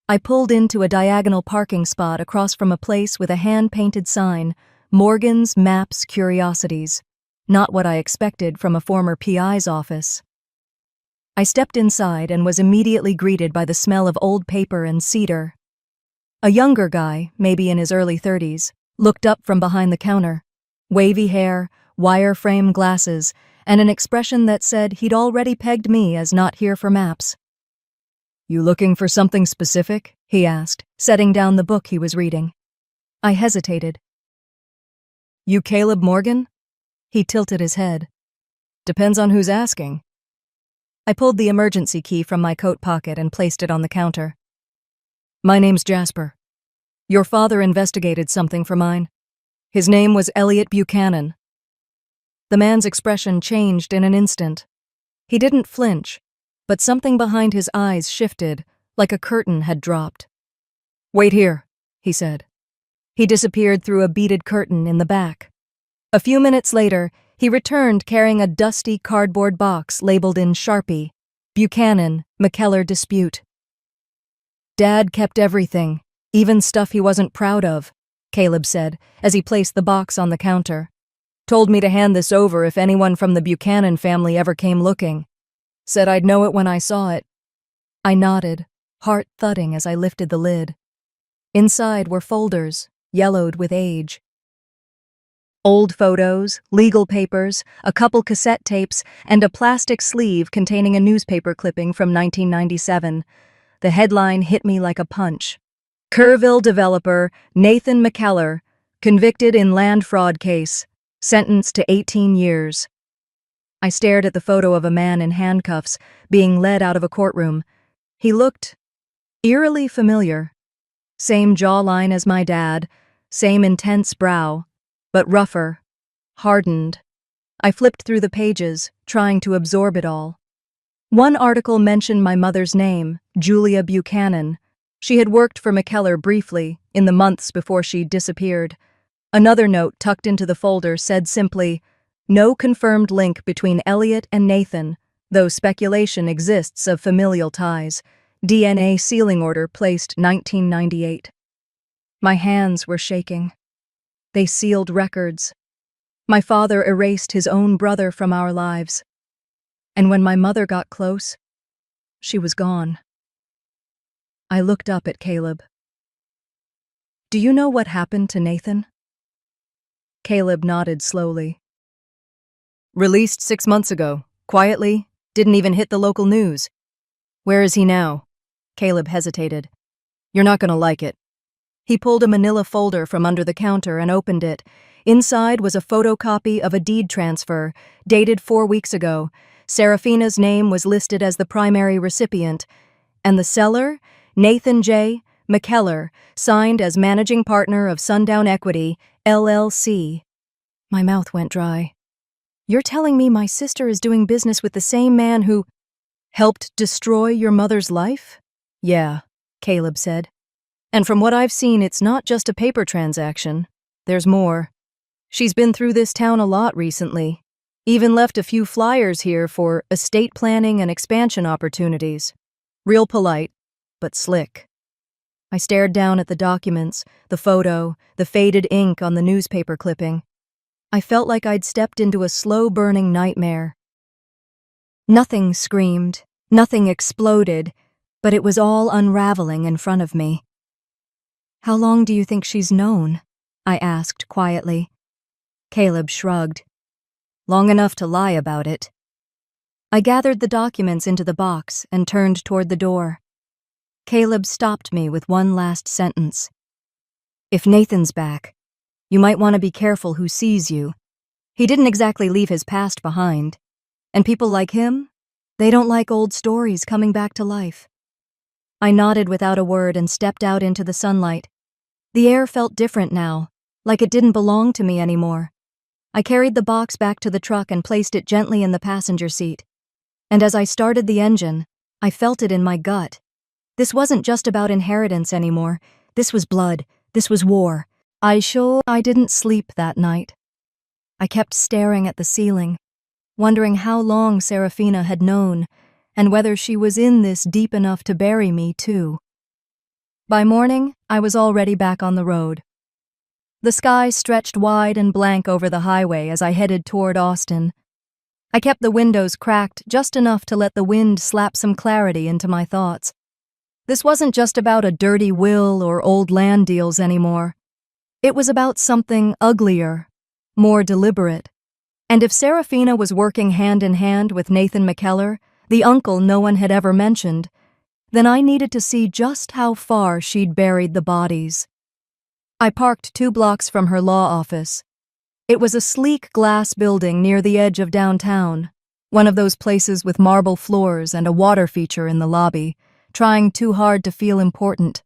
I pulled into a diagonal parking spot across from a place with a hand-painted sign, Morgan's Maps Curiosities. Not what I expected from a former PI's office. I stepped inside and was immediately greeted by the smell of old paper and cedar. A younger guy, maybe in his early 30s, looked up from behind the counter. Wavy hair, wire-frame glasses, and an expression that said he'd already pegged me as not here for maps. "You looking for something specific?" he asked, setting down the book he was reading. I hesitated. You Caleb Morgan? He tilted his head. Depends on who's asking. I pulled the emergency key from my coat pocket and placed it on the counter. My name's Jasper. Your father investigated something for mine. His name was Elliot Buchanan. The man's expression changed in an instant. He didn't flinch, but something behind his eyes shifted, like a curtain had dropped. Wait here, he said. He disappeared through a beaded curtain in the back. A few minutes later, he returned carrying a dusty cardboard box labeled in Sharpie, Buchanan, McKellar dispute. Dad kept everything, even stuff he wasn't proud of, Caleb said as he placed the box on the counter. Told me to hand this over if anyone from the Buchanan family ever came looking. Said I'd know it when I saw it. I nodded, heart thudding as I lifted the lid. Inside were folders, yellowed with age. Old photos, legal papers, a couple cassette tapes, and a plastic sleeve containing a newspaper clipping from 1997. The headline hit me like a punch. Kerrville developer Nathan McKellar, convicted in land fraud case, sentenced to 18 years. I stared at the photo of a man in handcuffs being led out of a courtroom. He looked eerily familiar. Same jawline as my dad, same intense brow, but rougher, hardened. I flipped through the pages, trying to absorb it all. One article mentioned my mother's name, Julia Buchanan. She had worked for McKellar briefly, in the months before she disappeared. Another note tucked into the folder said simply, no confirmed link between Elliot and Nathan, though speculation exists of familial ties. DNA sealing order placed 1998. My hands were shaking. They sealed records. My father erased his own brother from our lives. And when my mother got close, she was gone. I looked up at Caleb. Do you know what happened to Nathan? Caleb nodded slowly. Released 6 months ago, quietly, didn't even hit the local news. Where is he now? Caleb hesitated. You're not gonna like it. He pulled a manila folder from under the counter and opened it. Inside was a photocopy of a deed transfer, dated 4 weeks ago. Serafina's name was listed as the primary recipient, and the seller, Nathan J. McKellar, signed as managing partner of Sundown Equity, LLC. My mouth went dry. You're telling me my sister is doing business with the same man who helped destroy your mother's life? Yeah, Caleb said. And from what I've seen, it's not just a paper transaction. There's more. She's been through this town a lot recently. Even left a few flyers here for estate planning and expansion opportunities. Real polite, but slick. I stared down at the documents, the photo, the faded ink on the newspaper clipping. I felt like I'd stepped into a slow-burning nightmare. Nothing screamed, nothing exploded, but it was all unraveling in front of me. How long do you think she's known? I asked quietly. Caleb shrugged. Long enough to lie about it. I gathered the documents into the box and turned toward the door. Caleb stopped me with one last sentence. If Nathan's back, you might want to be careful who sees you. He didn't exactly leave his past behind. And people like him, they don't like old stories coming back to life. I nodded without a word and stepped out into the sunlight. The air felt different now, like it didn't belong to me anymore. I carried the box back to the truck and placed it gently in the passenger seat. And as I started the engine, I felt it in my gut. This wasn't just about inheritance anymore. This was blood. This was war. I didn't sleep that night. I kept staring at the ceiling, wondering how long Serafina had known, and whether she was in this deep enough to bury me, too. By morning, I was already back on the road. The sky stretched wide and blank over the highway as I headed toward Austin. I kept the windows cracked just enough to let the wind slap some clarity into my thoughts. This wasn't just about a dirty will or old land deals anymore. It was about something uglier, more deliberate. And if Serafina was working hand in hand with Nathan McKellar, the uncle no one had ever mentioned, then I needed to see just how far she'd buried the bodies. I parked 2 blocks from her law office. It was a sleek glass building near the edge of downtown, one of those places with marble floors and a water feature in the lobby, trying too hard to feel important.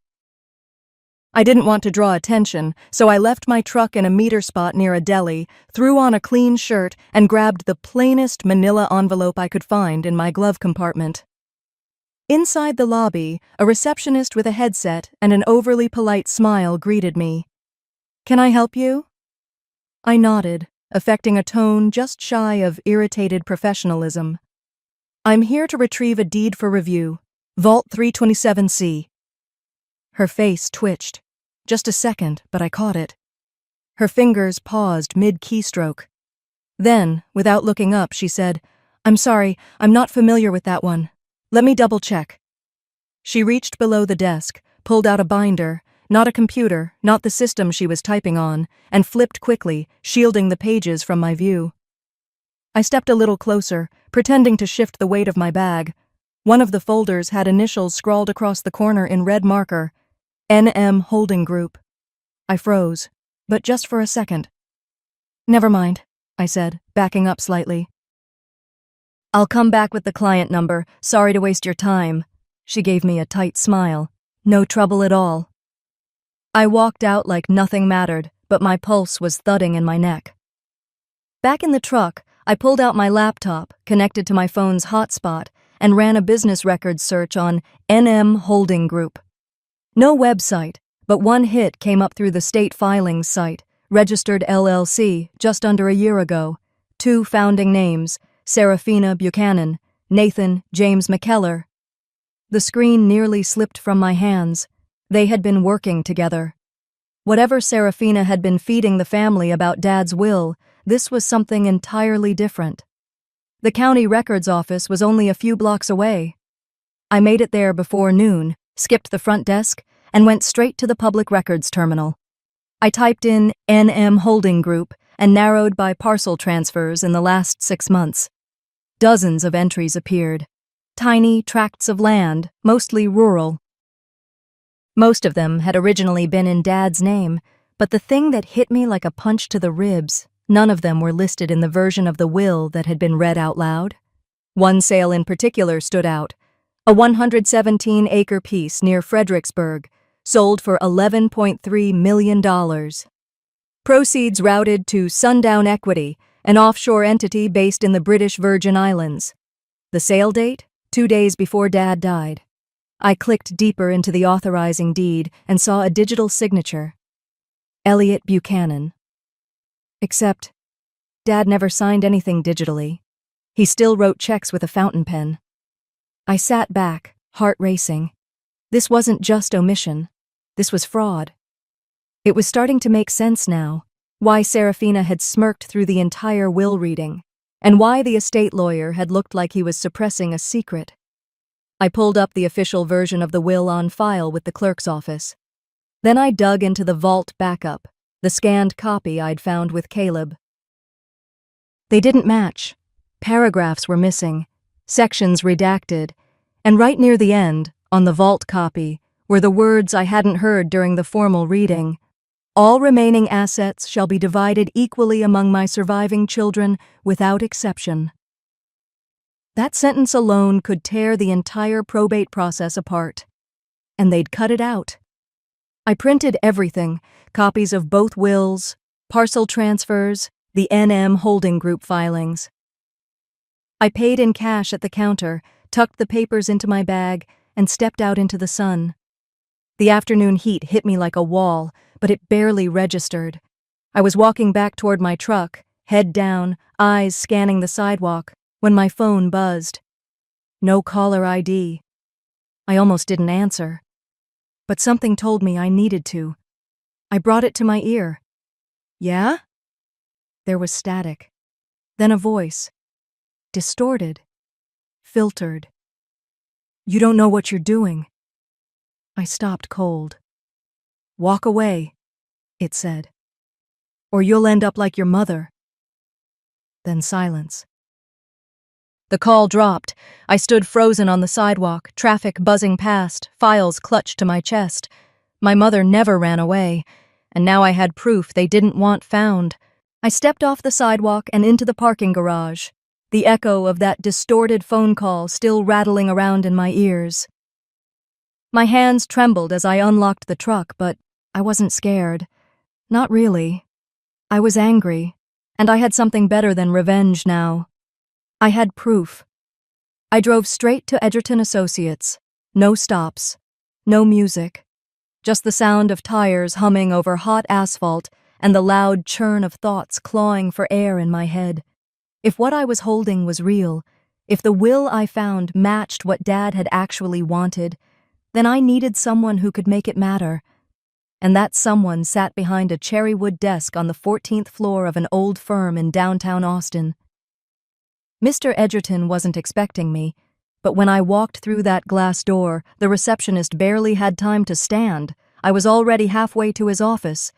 I didn't want to draw attention, so I left my truck in a meter spot near a deli, threw on a clean shirt, and grabbed the plainest manila envelope I could find in my glove compartment. Inside the lobby, a receptionist with a headset and an overly polite smile greeted me. "Can I help you?" I nodded, affecting a tone just shy of irritated professionalism. "I'm here to retrieve a deed for review. Vault 327C. Her face twitched. Just a second, but I caught it. Her fingers paused mid-keystroke. Then, without looking up, she said, "I'm sorry, I'm not familiar with that one. Let me double-check." She reached below the desk, pulled out a binder, not a computer, not the system she was typing on, and flipped quickly, shielding the pages from my view. I stepped a little closer, pretending to shift the weight of my bag. One of the folders had initials scrawled across the corner in red marker, NM Holding Group. I froze, but just for a second. "Never mind," I said, backing up slightly. "I'll come back with the client number. Sorry to waste your time." She gave me a tight smile. "No trouble at all." I walked out like nothing mattered, but my pulse was thudding in my neck. Back in the truck, I pulled out my laptop, connected to my phone's hotspot, and ran a business records search on NM Holding Group. No website, but one hit came up through the state filings site, registered LLC, just under a year ago. 2 founding names, Serafina Buchanan, Nathan James McKellar. The screen nearly slipped from my hands. They had been working together. Whatever Serafina had been feeding the family about Dad's will, this was something entirely different. The county records office was only a few blocks away. I made it there before noon, skipped the front desk, and went straight to the public records terminal. I typed in NM Holding Group and narrowed by parcel transfers in the last 6 months. Dozens of entries appeared. Tiny tracts of land, mostly rural. Most of them had originally been in Dad's name, but the thing that hit me like a punch to the ribs, none of them were listed in the version of the will that had been read out loud. One sale in particular stood out. A 117-acre piece near Fredericksburg, sold for $11.3 million. Proceeds routed to Sundown Equity, an offshore entity based in the British Virgin Islands. The sale date? 2 days before Dad died. I clicked deeper into the authorizing deed and saw a digital signature. Elliot Buchanan. Except, Dad never signed anything digitally. He still wrote checks with a fountain pen. I sat back, heart racing. This wasn't just omission. This was fraud. It was starting to make sense now, why Serafina had smirked through the entire will reading, and why the estate lawyer had looked like he was suppressing a secret. I pulled up the official version of the will on file with the clerk's office. Then I dug into the vault backup, the scanned copy I'd found with Caleb. They didn't match. Paragraphs were missing, sections redacted, and right near the end, on the vault copy, were the words I hadn't heard during the formal reading. "All remaining assets shall be divided equally among my surviving children without exception." That sentence alone could tear the entire probate process apart. And they'd cut it out. I printed everything, copies of both wills, parcel transfers, the NM Holding Group filings. I paid in cash at the counter, tucked the papers into my bag, and stepped out into the sun. The afternoon heat hit me like a wall, but it barely registered. I was walking back toward my truck, head down, eyes scanning the sidewalk, when my phone buzzed. No caller ID. I almost didn't answer. But something told me I needed to. I brought it to my ear. "Yeah?" There was static. Then a voice. Distorted. Filtered. "You don't know what you're doing." I stopped cold. "Walk away," it said. "Or you'll end up like your mother." Then silence. The call dropped. I stood frozen on the sidewalk, traffic buzzing past, files clutched to my chest. My mother never ran away, and now I had proof they didn't want found. I stepped off the sidewalk and into the parking garage, the echo of that distorted phone call still rattling around in my ears. My hands trembled as I unlocked the truck, but I wasn't scared. Not really. I was angry, and I had something better than revenge now. I had proof. I drove straight to Edgerton Associates. No stops. No music. Just the sound of tires humming over hot asphalt and the loud churn of thoughts clawing for air in my head. If what I was holding was real, if the will I found matched what Dad had actually wanted, then I needed someone who could make it matter. And that someone sat behind a cherrywood desk on the 14th floor of an old firm in downtown Austin. Mr. Edgerton wasn't expecting me, but when I walked through that glass door, the receptionist barely had time to stand. I was already halfway to his office.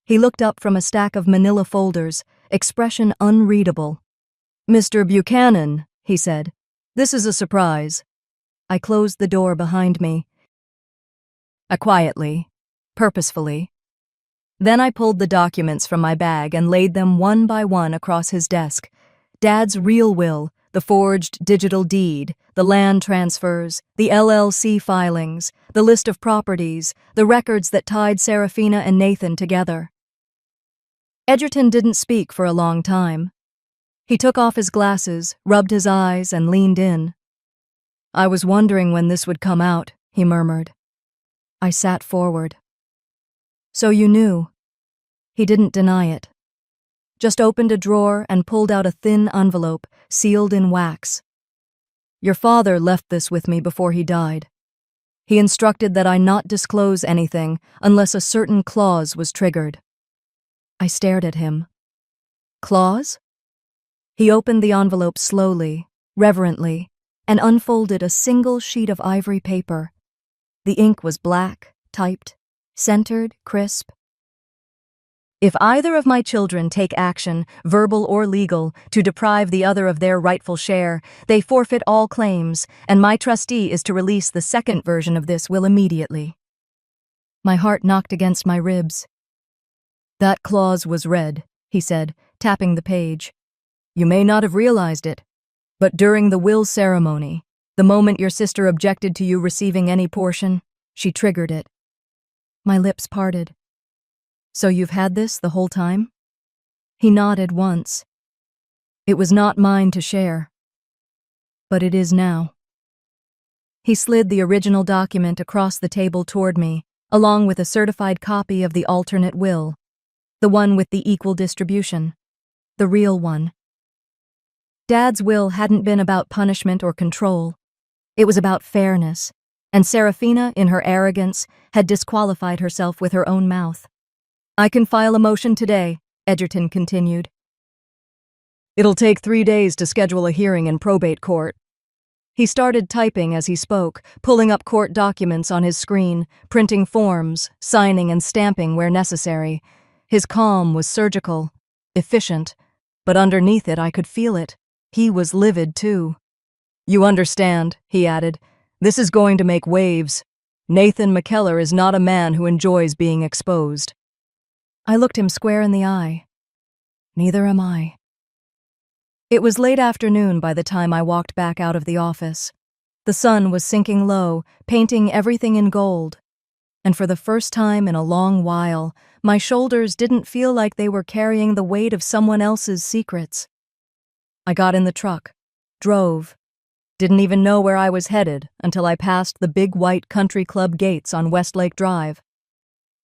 He looked up from a stack of manila folders, expression unreadable. "Mr. Buchanan," he said, "this is a surprise." I closed the door behind me. Quietly, purposefully. Then I pulled the documents from my bag and laid them one by one across his desk. Dad's real will, the forged digital deed, the land transfers, the LLC filings, the list of properties, the records that tied Serafina and Nathan together. Edgerton didn't speak for a long time. He took off his glasses, rubbed his eyes, and leaned in. "I was wondering when this would come out," he murmured. I sat forward. "So you knew?" He didn't deny it. Just opened a drawer and pulled out a thin envelope, sealed in wax. "Your father left this with me before he died. He instructed that I not disclose anything unless a certain clause was triggered." I stared at him. "Clause?" He opened the envelope slowly, reverently, and unfolded a single sheet of ivory paper. The ink was black, typed, centered, crisp. "If either of my children take action, verbal or legal, to deprive the other of their rightful share, they forfeit all claims, and my trustee is to release the second version of this will immediately." My heart knocked against my ribs. "That clause was read," he said, tapping the page. "You may not have realized it, but during the will ceremony, the moment your sister objected to you receiving any portion, she triggered it." My lips parted. "So you've had this the whole time?" He nodded once. "It was not mine to share. But it is now." He slid the original document across the table toward me, along with a certified copy of the alternate will, the one with the equal distribution, the real one. Dad's will hadn't been about punishment or control. It was about fairness, and Serafina, in her arrogance, had disqualified herself with her own mouth. "I can file a motion today," Edgerton continued. "It'll take 3 days to schedule a hearing in probate court." He started typing as he spoke, pulling up court documents on his screen, printing forms, signing and stamping where necessary. His calm was surgical, efficient, but underneath it I could feel it. He was livid too. "You understand," he added, "this is going to make waves. Nathan McKellar is not a man who enjoys being exposed." I looked him square in the eye. Neither am I. It was late afternoon by the time I walked back out of the office. The sun was sinking low, painting everything in gold. And for the first time in a long while, my shoulders didn't feel like they were carrying the weight of someone else's secrets. I got in the truck, drove, didn't even know where I was headed until I passed the big white country club gates on Westlake Drive.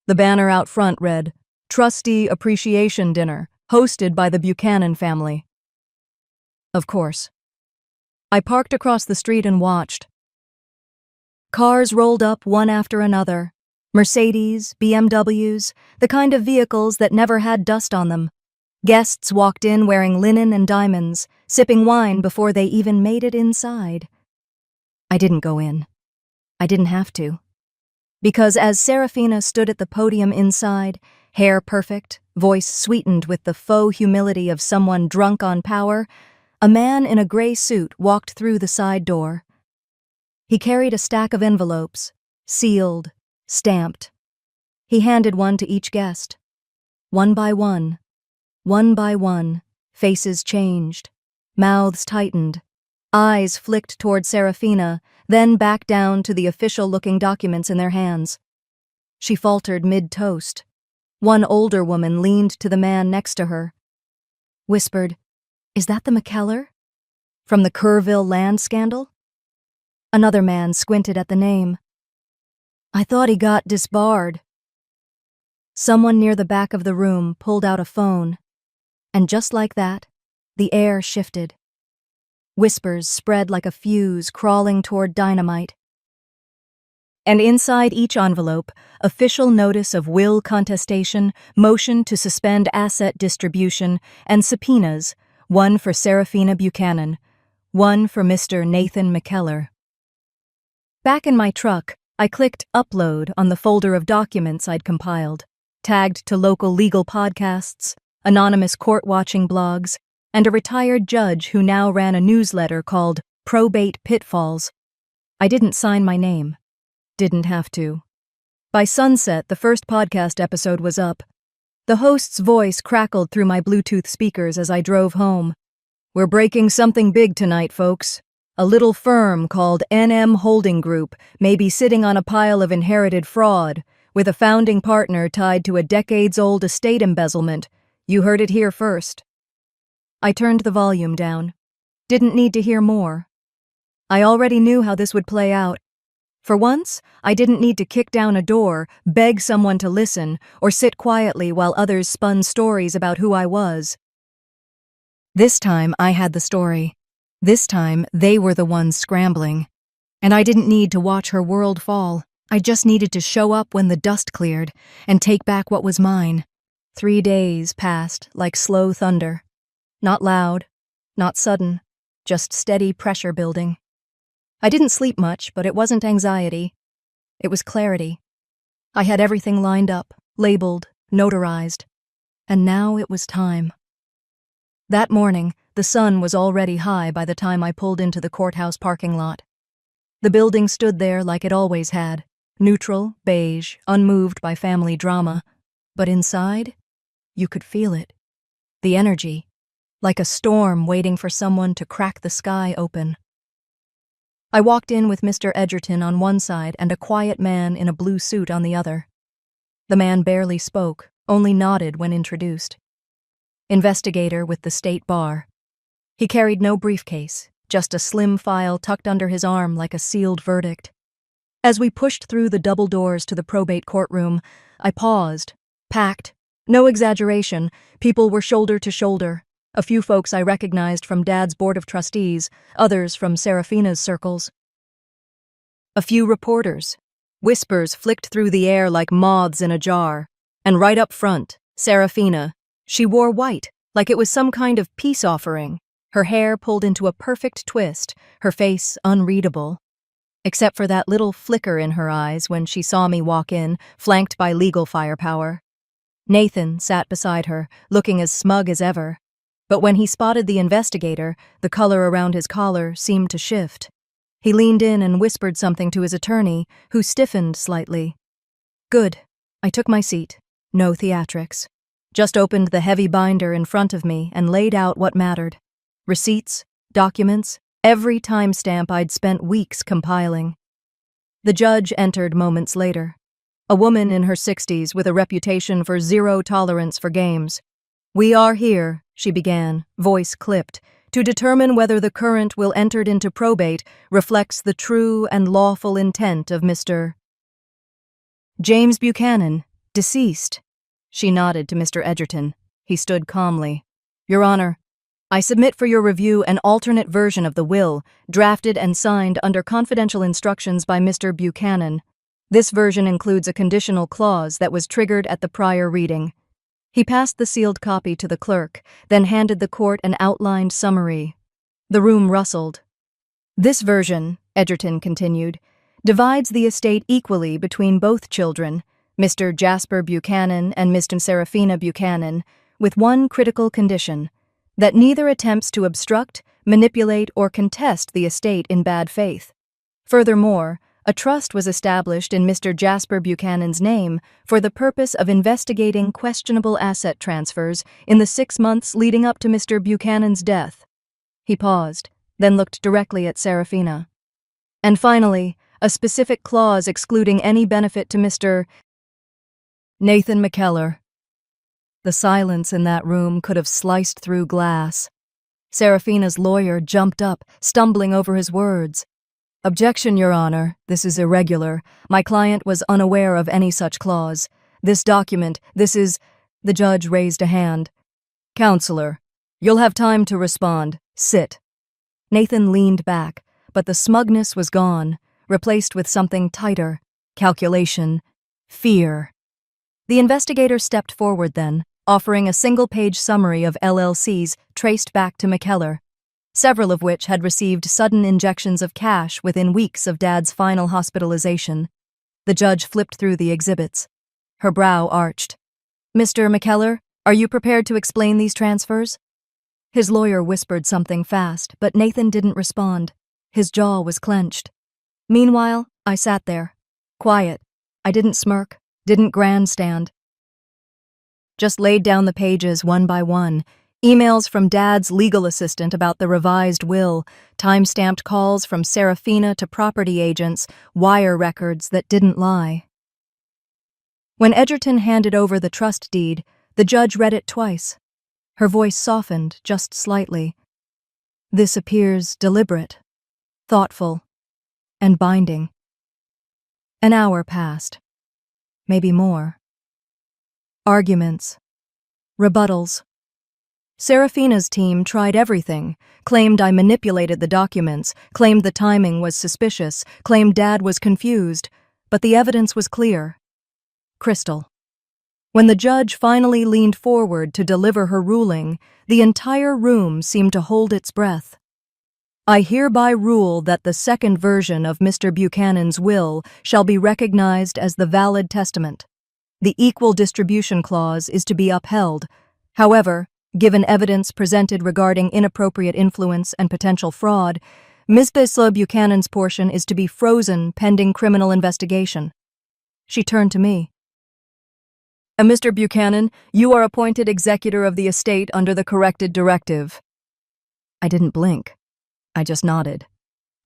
The banner out front read, "Trustee Appreciation Dinner, hosted by the Buchanan family." Of course. I parked across the street and watched. Cars rolled up one after another. Mercedes, BMWs, the kind of vehicles that never had dust on them. Guests walked in wearing linen and diamonds, sipping wine before they even made it inside. I didn't go in. I didn't have to. Because as Serafina stood at the podium inside, hair perfect, voice sweetened with the faux humility of someone drunk on power, a man in a gray suit walked through the side door. He carried a stack of envelopes, sealed, stamped. He handed one to each guest. One by one, One by one, faces changed, mouths tightened, eyes flicked toward Serafina, then back down to the official-looking documents in their hands. She faltered mid-toast. One older woman leaned to the man next to her, whispered, "Is that the McKellar? From the Kerrville land scandal?" Another man squinted at the name. "I thought he got disbarred." Someone near the back of the room pulled out a phone, and just like that, the air shifted. Whispers spread like a fuse crawling toward dynamite. And inside each envelope, official notice of will contestation, motion to suspend asset distribution, and subpoenas, one for Serafina Buchanan, one for Mr. Nathan McKellar. Back in my truck, I clicked upload on the folder of documents I'd compiled, tagged to local legal podcasts, anonymous court-watching blogs, and a retired judge who now ran a newsletter called Probate Pitfalls. I didn't sign my name. Didn't have to. By sunset, the first podcast episode was up. The host's voice crackled through my Bluetooth speakers as I drove home. "We're breaking something big tonight, folks. A little firm called NM Holding Group may be sitting on a pile of inherited fraud, with a founding partner tied to a decades-old estate embezzlement. You heard it here first." I turned the volume down. Didn't need to hear more. I already knew how this would play out. For once, I didn't need to kick down a door, beg someone to listen, or sit quietly while others spun stories about who I was. This time, I had the story. This time, they were the ones scrambling. And I didn't need to watch her world fall. I just needed to show up when the dust cleared and take back what was mine. 3 days passed like slow thunder. Not loud, not sudden, just steady pressure building. I didn't sleep much, but it wasn't anxiety. It was clarity. I had everything lined up, labeled, notarized. And now it was time. That morning, the sun was already high by the time I pulled into the courthouse parking lot. The building stood there like it always had, neutral, beige, unmoved by family drama. But inside, you could feel it. The energy, like a storm waiting for someone to crack the sky open. I walked in with Mr. Edgerton on one side and a quiet man in a blue suit on the other. The man barely spoke, only nodded when introduced. Investigator with the state bar. He carried no briefcase, just a slim file tucked under his arm like a sealed verdict. As we pushed through the double doors to the probate courtroom, I paused, packed. No exaggeration, people were shoulder to shoulder. A few folks I recognized from Dad's board of trustees, others from Serafina's circles. A few reporters. Whispers flicked through the air like moths in a jar. And right up front, Serafina. She wore white, like it was some kind of peace offering, her hair pulled into a perfect twist, her face unreadable. Except for that little flicker in her eyes when she saw me walk in, flanked by legal firepower. Nathan sat beside her, looking as smug as ever. But when he spotted the investigator, the color around his collar seemed to shift. He leaned in and whispered something to his attorney, who stiffened slightly. Good. I took my seat. No theatrics. Just opened the heavy binder in front of me and laid out what mattered. Receipts, documents, every timestamp I'd spent weeks compiling. The judge entered moments later. A woman in her 60s with a reputation for zero tolerance for games. "We are here," she began, voice clipped, "to determine whether the current will entered into probate reflects the true and lawful intent of Mr. James Buchanan, deceased." She nodded to Mr. Edgerton. He stood calmly. "Your Honor, I submit for your review an alternate version of the will, drafted and signed under confidential instructions by Mr. Buchanan. This version includes a conditional clause that was triggered at the prior reading." He passed the sealed copy to the clerk, then handed the court an outlined summary. The room rustled. "This version," Edgerton continued, "divides the estate equally between both children, Mr. Jasper Buchanan and Miss Serafina Buchanan, with one critical condition, that neither attempts to obstruct, manipulate, or contest the estate in bad faith. Furthermore, A trust was established in Mr. Jasper Buchanan's name for the purpose of investigating questionable asset transfers in the 6 months leading up to Mr. Buchanan's death. He paused, then looked directly at Serafina. And finally, a specific clause excluding any benefit to Mr. Nathan McKellar. The silence in that room could have sliced through glass. Serafina's lawyer jumped up, stumbling over his words. "Objection, Your Honor. This is irregular. My client was unaware of any such clause. This document, this is—" The judge raised a hand. "Counselor, you'll have time to respond. Sit." Nathan leaned back, but the smugness was gone, replaced with something tighter: calculation, fear. The investigator stepped forward then, offering a single-page summary of LLCs traced back to McKellar, several of which had received sudden injections of cash within weeks of Dad's final hospitalization. The judge flipped through the exhibits. Her brow arched. "Mr. McKellar, are you prepared to explain these transfers?" His lawyer whispered something fast, but Nathan didn't respond. His jaw was clenched. Meanwhile, I sat there, quiet. I didn't smirk, didn't grandstand. Just laid down the pages one by one. Emails from Dad's legal assistant about the revised will, time-stamped calls from Serafina to property agents, wire records that didn't lie. When Edgerton handed over the trust deed, the judge read it twice. Her voice softened just slightly. "This appears deliberate, thoughtful, and binding." An hour passed. Maybe more. Arguments. Rebuttals. Serafina's team tried everything, claimed I manipulated the documents, claimed the timing was suspicious, claimed Dad was confused, but the evidence was clear. Crystal. When the judge finally leaned forward to deliver her ruling, the entire room seemed to hold its breath. "I hereby rule that the second version of Mr. Buchanan's will shall be recognized as the valid testament. The equal distribution clause is to be upheld. However, given evidence presented regarding inappropriate influence and potential fraud, Ms. Bisla Buchanan's portion is to be frozen pending criminal investigation." She turned to me. "Mr. Buchanan, you are appointed executor of the estate under the corrected directive." I didn't blink. I just nodded.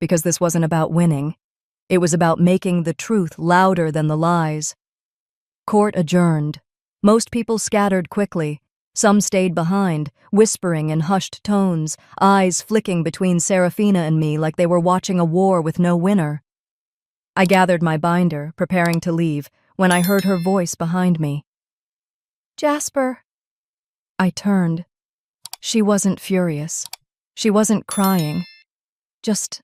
Because this wasn't about winning. It was about making the truth louder than the lies. Court adjourned. Most people scattered quickly. Some stayed behind, whispering in hushed tones, eyes flicking between Serafina and me like they were watching a war with no winner. I gathered my binder, preparing to leave, when I heard her voice behind me. "Jasper." I turned. She wasn't furious. She wasn't crying. Just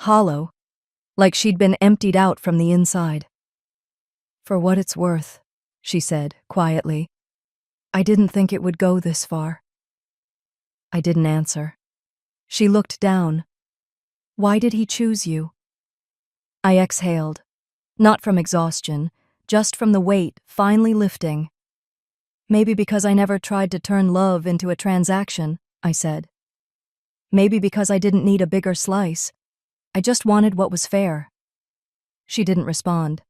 hollow, like she'd been emptied out from the inside. "For what it's worth," she said quietly. "I didn't think it would go this far." I didn't answer. She looked down. "Why did he choose you?" I exhaled, not from exhaustion, just from the weight finally lifting. "Maybe because I never tried to turn love into a transaction," I said. "Maybe because I didn't need a bigger slice. I just wanted what was fair." She didn't respond.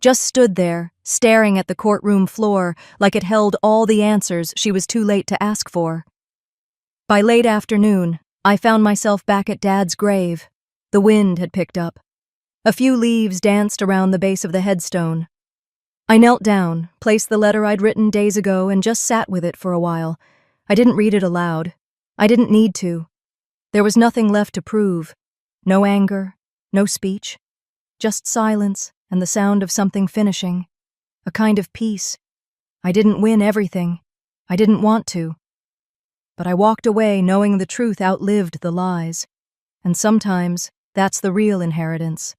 Just stood there, staring at the courtroom floor like it held all the answers she was too late to ask for. By late afternoon, I found myself back at Dad's grave. The wind had picked up. A few leaves danced around the base of the headstone. I knelt down, placed the letter I'd written days ago, and just sat with it for a while. I didn't read it aloud. I didn't need to. There was nothing left to prove. No anger, no speech. Just silence and the sound of something finishing. A kind of peace. I didn't win everything. I didn't want to. But I walked away knowing the truth outlived the lies. And sometimes that's the real inheritance.